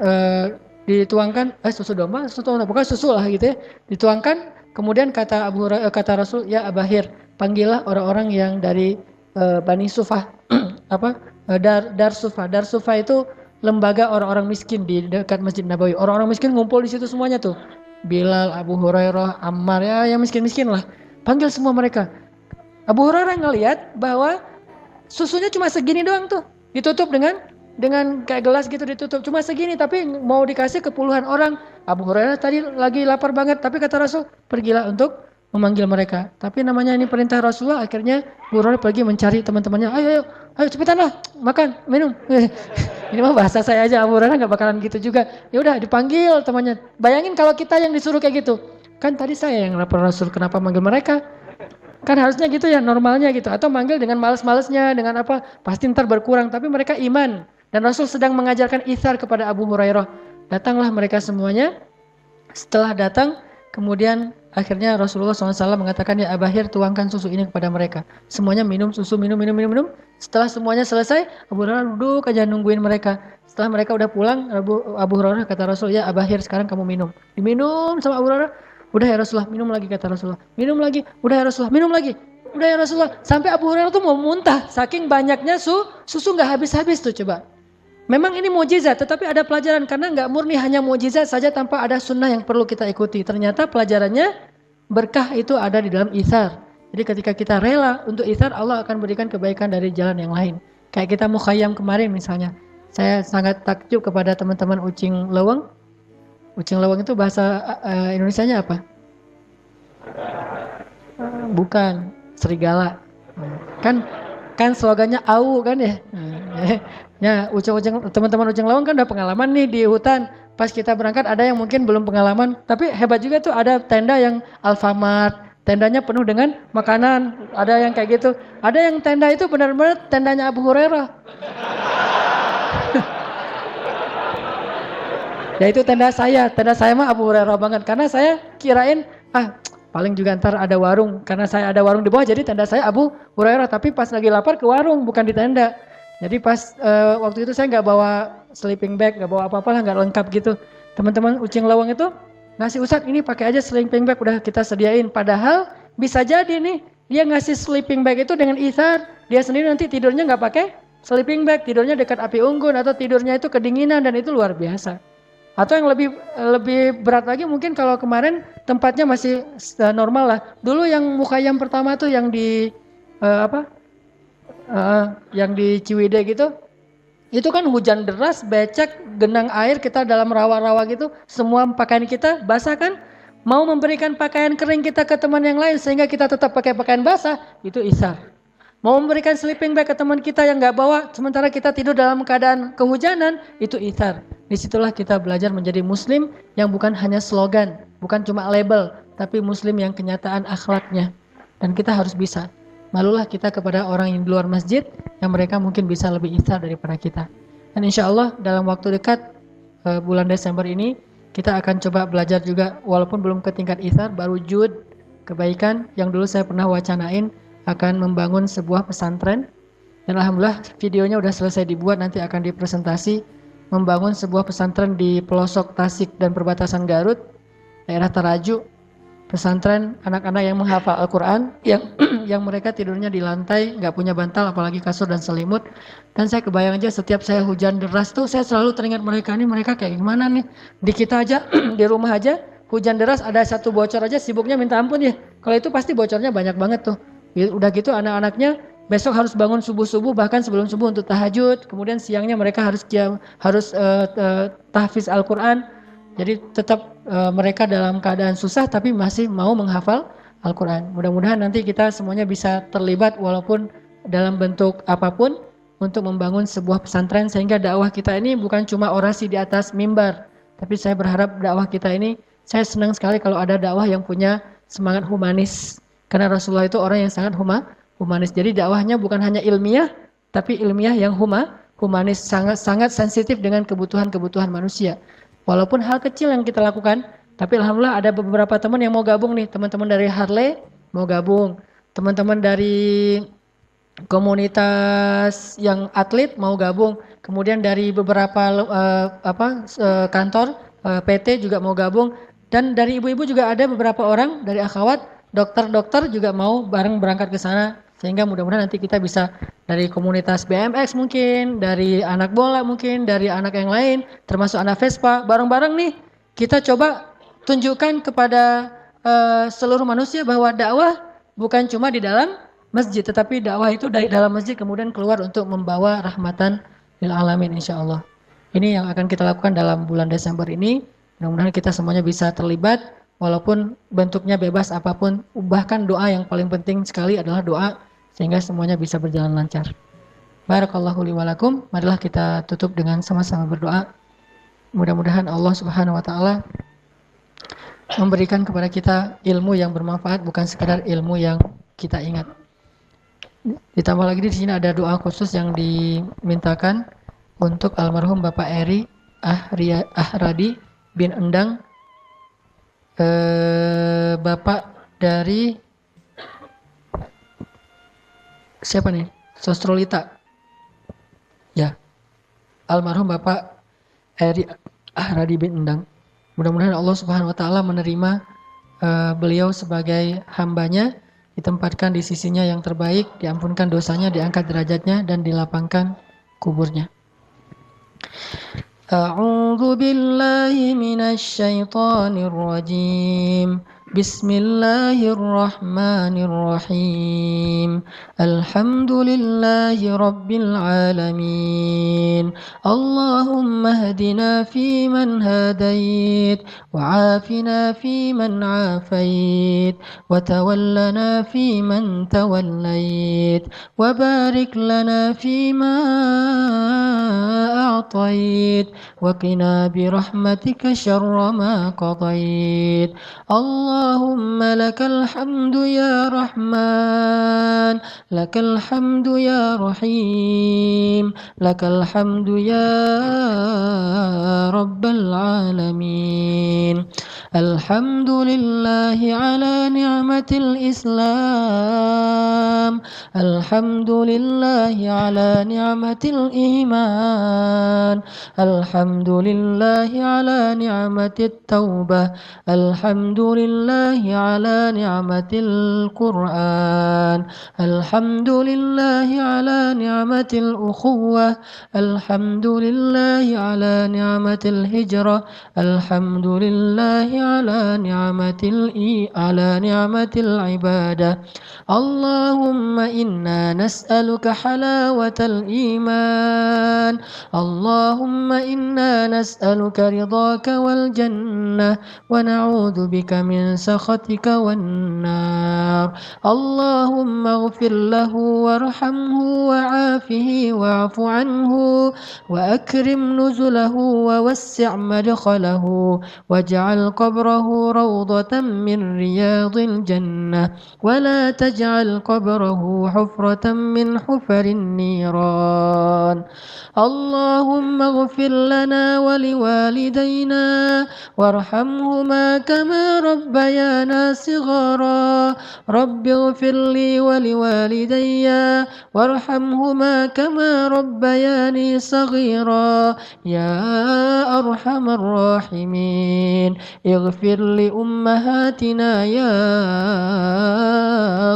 dituangkan, susu domba, susu onta, bukan susu lah gitu ya. Dituangkan, kemudian kata Rasul, ya Abahir, panggillah orang-orang yang dari Bani Sufah, Dar Sufah. Dar Sufah itu lembaga orang-orang miskin di dekat Masjid Nabawi. Orang-orang miskin ngumpul di situ semuanya tuh. Bilal, Abu Hurairah, Ammar, ya yang miskin-miskin lah. Panggil semua mereka. Abu Hurairah ngelihat bahwa susunya cuma segini doang tuh. Ditutup dengan kayak gelas gitu ditutup. Cuma segini tapi mau dikasih ke puluhan orang. Abu Hurairah tadi lagi lapar banget, tapi kata Rasul, pergilah untuk memanggil mereka. Tapi namanya ini perintah Rasulullah, akhirnya Abu Hurairah pergi mencari teman-temannya. Ayo, ayo, ayo cepetanlah, makan, minum. Ini mah bahasa saya aja, Abu Hurairah nggak bakalan gitu juga. Ya udah dipanggil temannya. Bayangin kalau kita yang disuruh kayak gitu. Kan tadi saya yang lapor Rasul, kenapa manggil mereka? Kan harusnya gitu ya, normalnya gitu. Atau manggil dengan males-malesnya, dengan apa, pasti ntar berkurang. Tapi mereka iman. Dan Rasul sedang mengajarkan itsar kepada Abu Hurairah. Datanglah mereka semuanya. Setelah datang, kemudian akhirnya Rasulullah SAW mengatakan, ya Abahir, tuangkan susu ini kepada mereka. Semuanya minum susu, minum. Setelah semuanya selesai, Abu Hurairah duduk aja nungguin mereka. Setelah mereka udah pulang, Abu Hurairah kata Rasul, ya Abahir, sekarang kamu minum. Diminum sama Abu Hurairah. Udah ya Rasulullah, minum lagi kata Rasulullah. Minum lagi, udah ya Rasulullah, minum lagi. Udah ya Rasulullah. Sampai Abu Hurairah tuh mau muntah. Saking banyaknya susu nggak habis-habis tuh coba. Memang ini mukjizat, tetapi ada pelajaran karena nggak murni hanya mukjizat saja tanpa ada sunnah yang perlu kita ikuti. Ternyata pelajarannya berkah itu ada di dalam itsar. Jadi ketika kita rela untuk itsar, Allah akan berikan kebaikan dari jalan yang lain. Kayak kita mukhayyam kemarin misalnya. Saya sangat takjub kepada teman-teman Ucing Leweng. Ucing Leweng itu bahasa Indonesianya apa? Bukan, serigala. Kan slogannya AU kan ya. Ya, teman-teman Ucing Lawang kan udah pengalaman nih di hutan. Pas kita berangkat ada yang mungkin belum pengalaman, tapi hebat juga tuh ada tenda yang Alfamart, tendanya penuh dengan makanan, ada yang kayak gitu. Ada yang tenda itu benar-benar tendanya Abu Hurairah. Ya itu tenda saya mah Abu Hurairah banget karena saya kirain paling juga ntar ada warung, karena saya ada warung di bawah jadi tenda saya Abu Hurairah, tapi pas lagi lapar ke warung bukan di tenda. Jadi pas waktu itu saya nggak bawa sleeping bag, nggak bawa apa-apa lah, nggak lengkap gitu. Teman-teman Ucing Lawang itu ngasih, Ustadz ini pakai aja sleeping bag, udah kita sediain. Padahal bisa jadi nih dia ngasih sleeping bag itu dengan itsar, dia sendiri nanti tidurnya nggak pakai sleeping bag, tidurnya dekat api unggun atau tidurnya itu kedinginan dan itu luar biasa. Atau yang lebih berat lagi mungkin kalau kemarin tempatnya masih normal lah. Dulu yang mukhayyam pertama tuh yang di yang di Ciwidey gitu, itu kan hujan deras, becek, genang air, kita dalam rawa-rawa gitu, semua pakaian kita basah kan, mau memberikan pakaian kering kita ke teman yang lain sehingga kita tetap pakai pakaian basah, itu itsar. Mau memberikan sleeping bag ke teman kita yang nggak bawa, sementara kita tidur dalam keadaan kehujanan, itu itsar. Disitulah kita belajar menjadi muslim yang bukan hanya slogan, bukan cuma label, tapi muslim yang kenyataan akhlaknya. Dan kita harus bisa. Malulah kita kepada orang yang di luar masjid yang mereka mungkin bisa lebih itsar daripada kita. Dan insya Allah dalam waktu dekat bulan Desember ini kita akan coba belajar juga, walaupun belum ke tingkat itsar, baru jud kebaikan yang dulu saya pernah wacanain akan membangun sebuah pesantren. Dan alhamdulillah videonya udah selesai dibuat, nanti akan dipresentasi membangun sebuah pesantren di pelosok Tasik dan perbatasan Garut, daerah Taraju. Pesantren anak-anak yang menghafal Al-Quran, yang mereka tidurnya di lantai, nggak punya bantal, apalagi kasur dan selimut. Dan saya kebayang aja setiap saya hujan deras tuh, saya selalu teringat mereka kayak gimana nih. Di kita aja, di rumah aja, hujan deras ada satu bocor aja, sibuknya minta ampun ya. Kalau itu pasti bocornya banyak banget tuh. Udah gitu anak-anaknya besok harus bangun subuh-subuh, bahkan sebelum subuh untuk tahajud. Kemudian siangnya mereka harus tahfiz Al-Quran. Jadi tetap mereka dalam keadaan susah tapi masih mau menghafal Al-Quran. Mudah-mudahan nanti kita semuanya bisa terlibat walaupun dalam bentuk apapun untuk membangun sebuah pesantren sehingga dakwah kita ini bukan cuma orasi di atas mimbar. Tapi saya berharap dakwah kita ini, saya senang sekali kalau ada dakwah yang punya semangat humanis. Karena Rasulullah itu orang yang sangat humanis. Jadi dakwahnya bukan hanya ilmiah, tapi ilmiah yang humanis, sangat sensitif dengan kebutuhan-kebutuhan manusia. Walaupun hal kecil yang kita lakukan, tapi alhamdulillah ada beberapa teman yang mau gabung nih, teman-teman dari Harley mau gabung, teman-teman dari komunitas yang atlet mau gabung, kemudian dari beberapa kantor PT juga mau gabung, dan dari ibu-ibu juga ada beberapa orang dari akhwat, dokter-dokter juga mau bareng berangkat ke sana. Sehingga mudah-mudahan nanti kita bisa dari komunitas BMX mungkin, dari anak bola mungkin, dari anak yang lain, termasuk anak Vespa, bareng-bareng nih kita coba tunjukkan kepada seluruh manusia bahwa dakwah bukan cuma di dalam masjid, tetapi dakwah itu dari dalam masjid kemudian keluar untuk membawa rahmatan lil alamin insyaallah. Ini yang akan kita lakukan dalam bulan Desember ini. Mudah-mudahan kita semuanya bisa terlibat, walaupun bentuknya bebas apapun. Bahkan doa yang paling penting sekali adalah doa, sehingga semuanya bisa berjalan lancar. Barakallahu li wa lakum. Marilah kita tutup dengan sama-sama berdoa. Mudah-mudahan Allah Subhanahu wa taala memberikan kepada kita ilmu yang bermanfaat, bukan sekadar ilmu yang kita ingat. Ditambah lagi di sini ada doa khusus yang dimintakan untuk almarhum Bapak Eri Ahradi bin Endang, Bapak dari siapa nih? Sostrolita. Ya, almarhum Bapak Eri Ahradi bin Endang. Mudah-mudahan Allah Subhanahu wa taala menerima beliau sebagai hambanya, ditempatkan di sisinya yang terbaik, diampunkan dosanya, diangkat derajatnya, dan dilapangkan kuburnya. A'udzu billahi minasy syaithanir rajim. Bismillahirrahmanirrahim. Alhamdulillahi rabbil alamin. Allahumma hdina fiman hadait, wa'afina fiman afait, wa tawallana fiman tawallait, wa barik lana fima a'tait, wa qina birahmatika syarra ma qadait. Allahumma lakal hamdu ya Rahman, lakal hamdu ya Rahim, lakal hamdu ya Rabbal alamin. Alhamdulillahi ala ni'matil Islam, alhamdulillahi ala ni'matil iman, alhamdulillahi ala ni'matit taubah, alhamdulillahi ala ni'matil Qur'an, alhamdulillahi ala ni'matil ukhuwah, alhamdulillahi ala ni'matil hijrah, alhamdulillahi ala ni'matil ibadah. Allahumma inna nas'aluka halawatal iman, Allahumma inna nas'aluka ridhaka wal jannah, wa na'udzu bika min sakhatika wan nar. Allahumma ighfir lahu warhamhu wa'afihi wa'fu anhu wa akrim nuzulahu wa wassi' madkhalahu waj'al qabrahu rawdatan min riyadil jannah wa la taj'al qabrahu hufratan min hufarin niran. Allahumma ighfir lana wa liwalidayna warhamhuma kama rabbayana shighara. Rabbi ighfir li wa liwalidayya warhamhuma kama rabbayani saghira. Ya arhamar rahimin, ighfir li ummahatina ya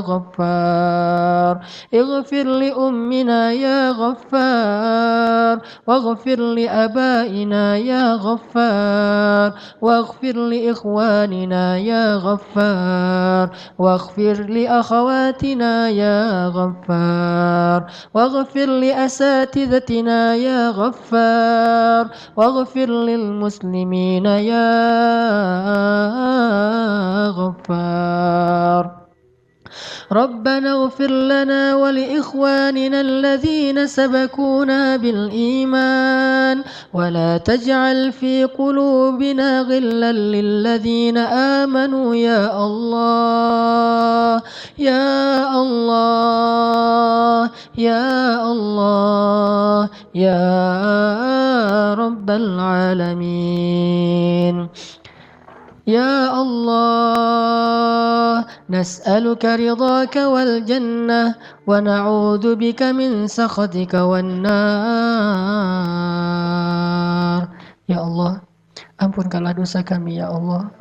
Ghaffar, ighfir li ummina ya Ghaffar, waghfir li abaina ya Ghaffar, waghfir li ikhwanina ya Ghaffar, waghfir li akhawatina ya Ghaffar, waghfir li asatidatina ya Ghaffar, waghfir lil muslimina ya Ghaffar. ربنا اغفر لنا ولإخواننا الذين سبقونا بالإيمان ولا تجعل في قلوبنا غلا للذين آمنوا يا الله يا الله يا الله يا رب العالمين. يا الله نسألك رضاك والجنة ونعوذ بك من سخطك والنار. Ya Allah, ampunkanlah dosa kami ya Allah.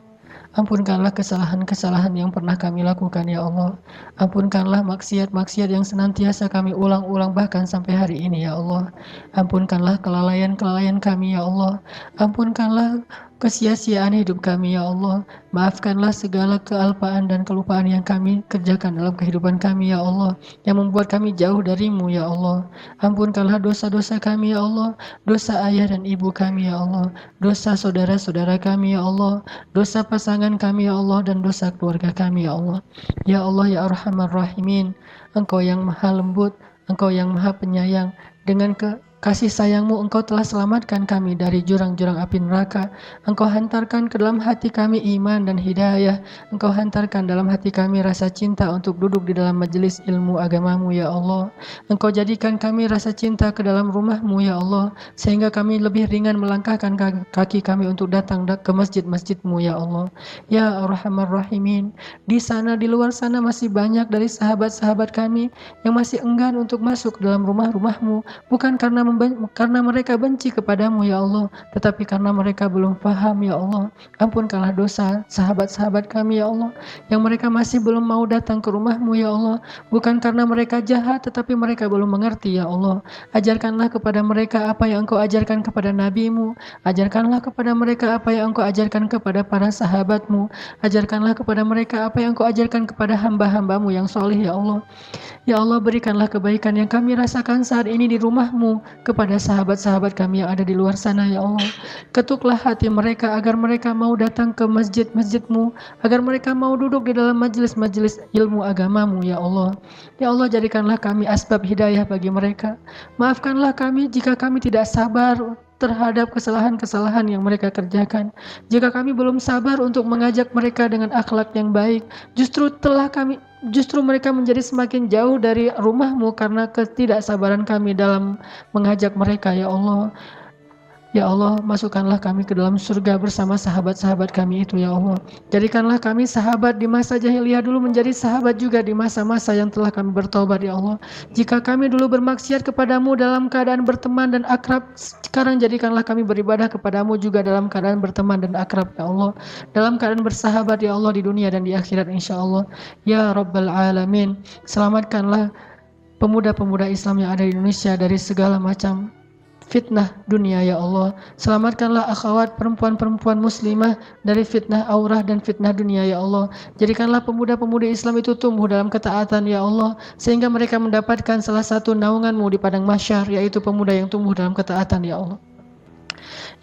Ampunkanlah kesalahan-kesalahan yang pernah kami lakukan ya Allah. Ampunkanlah maksiat-maksiat yang senantiasa kami ulang-ulang bahkan sampai hari ini ya Allah. Ampunkanlah kelalaian-kelalaian kami ya Allah. Ampunkanlah kesia-siaan hidup kami ya Allah. Maafkanlah segala kealpaan dan kelupaan yang kami kerjakan dalam kehidupan kami ya Allah, yang membuat kami jauh darimu ya Allah. Ampunkanlah dosa-dosa kami ya Allah, dosa ayah dan ibu kami ya Allah, dosa saudara-saudara kami ya Allah, dosa pasangan kami ya Allah, dan dosa keluarga kami ya Allah. Ya Allah ya Arhamar Rahimin, Engkau yang maha lembut, Engkau yang maha penyayang. Dengan kasih sayangmu Engkau telah selamatkan kami dari jurang-jurang api neraka. Engkau hantarkan ke dalam hati kami iman dan hidayah. Engkau hantarkan dalam hati kami rasa cinta untuk duduk di dalam majelis ilmu agamamu ya Allah. Engkau jadikan kami rasa cinta ke dalam rumahmu ya Allah, sehingga kami lebih ringan melangkahkan kaki kami untuk datang ke masjid-masjidmu ya Allah. Ya Arhamar Rahimin, di sana di luar sana masih banyak dari sahabat-sahabat kami yang masih enggan untuk masuk dalam rumah-rumahmu, bukan karena mereka benci kepadamu ya Allah, tetapi karena mereka belum paham ya Allah. Ampunkanlah dosa sahabat-sahabat kami ya Allah, yang mereka masih belum mau datang ke rumahmu ya Allah, bukan karena mereka jahat, tetapi mereka belum mengerti ya Allah. Ajarkanlah kepada mereka apa yang Engkau ajarkan kepada nabimu, ajarkanlah kepada mereka apa yang Engkau ajarkan kepada para sahabatmu, ajarkanlah kepada mereka apa yang Engkau ajarkan kepada hamba-hambamu yang soleh ya Allah. Ya Allah, berikanlah kebaikan yang kami rasakan saat ini di rumahmu kepada sahabat-sahabat kami yang ada di luar sana ya Allah. Ketuklah hati mereka agar mereka mau datang ke masjid-masjidmu, agar mereka mau duduk di dalam majelis-majelis ilmu agamamu ya Allah. Ya Allah, jadikanlah kami asbab hidayah bagi mereka. Maafkanlah kami jika kami tidak sabar terhadap kesalahan-kesalahan yang mereka kerjakan. Jika kami belum sabar untuk mengajak mereka dengan akhlak yang baik, justru mereka menjadi semakin jauh dari rumahmu karena ketidaksabaran kami dalam mengajak mereka ya Allah. Ya Allah, masukkanlah kami ke dalam surga bersama sahabat-sahabat kami itu ya Allah. Jadikanlah kami sahabat di masa jahiliyah dulu menjadi sahabat juga di masa-masa yang telah kami bertobat ya Allah. Jika kami dulu bermaksiat kepadamu dalam keadaan berteman dan akrab, sekarang jadikanlah kami beribadah kepadamu juga dalam keadaan berteman dan akrab ya Allah. Dalam keadaan bersahabat ya Allah di dunia dan di akhirat insya Allah. Ya Rabbal Alamin, selamatkanlah pemuda-pemuda Islam yang ada di Indonesia dari segala macam fitnah dunia ya Allah. Selamatkanlah akhwat perempuan-perempuan muslimah dari fitnah aurah dan fitnah dunia ya Allah. Jadikanlah pemuda-pemudi Islam itu tumbuh dalam ketaatan ya Allah, sehingga mereka mendapatkan salah satu naunganmu di padang mahsyar, yaitu pemuda yang tumbuh dalam ketaatan ya Allah.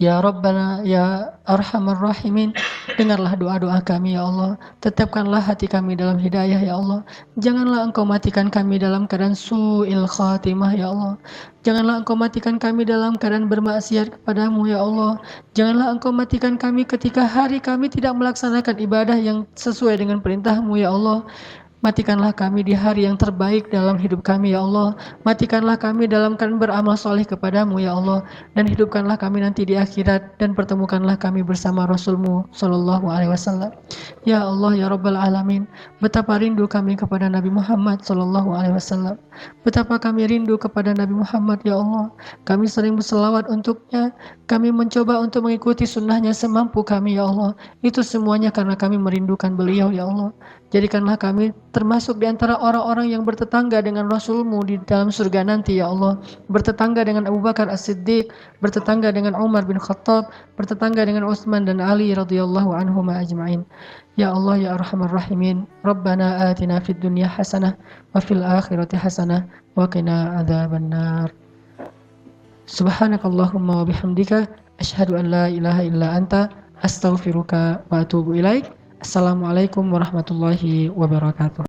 Ya Rabbana ya Arhamar Rahimin, dengarlah doa-doa kami ya Allah. Tetapkanlah hati kami dalam hidayah ya Allah. Janganlah Engkau matikan kami dalam keadaan su'il khatimah ya Allah. Janganlah Engkau matikan kami dalam keadaan bermaksiat kepadamu ya Allah. Janganlah Engkau matikan kami ketika hari kami tidak melaksanakan ibadah yang sesuai dengan perintahmu ya Allah. Matikanlah kami di hari yang terbaik dalam hidup kami ya Allah. Matikanlah kami dalam keadaan beramal soleh kepadamu ya Allah. Dan hidupkanlah kami nanti di akhirat, dan pertemukanlah kami bersama Rasulmu Sallallahu Alaihi Wasallam. Ya Allah ya Rabbal Alamin, betapa rindu kami kepada Nabi Muhammad Sallallahu Alaihi Wasallam. Betapa kami rindu kepada Nabi Muhammad ya Allah. Kami sering berselawat untuknya. Kami mencoba untuk mengikuti sunnahnya semampu kami ya Allah. Itu semuanya karena kami merindukan beliau ya Allah. Jadikanlah kami termasuk di antara orang-orang yang bertetangga dengan Rasulmu di dalam surga nanti ya Allah. Bertetangga dengan Abu Bakar As-Siddiq, bertetangga dengan Umar bin Khattab, bertetangga dengan Utsman dan Ali radhiyallahu anhum ajma'in. Ya Allah ya Arhamar Rahimin, Rabbana atina fid dunya hasanah wa fil akhirati hasanah wa qina adzabannar. Subhanakallahumma wa bihamdika asyhadu an la ilaha illa anta astaghfiruka wa atubu ilaik. Assalamualaikum warahmatullahi wabarakatuh.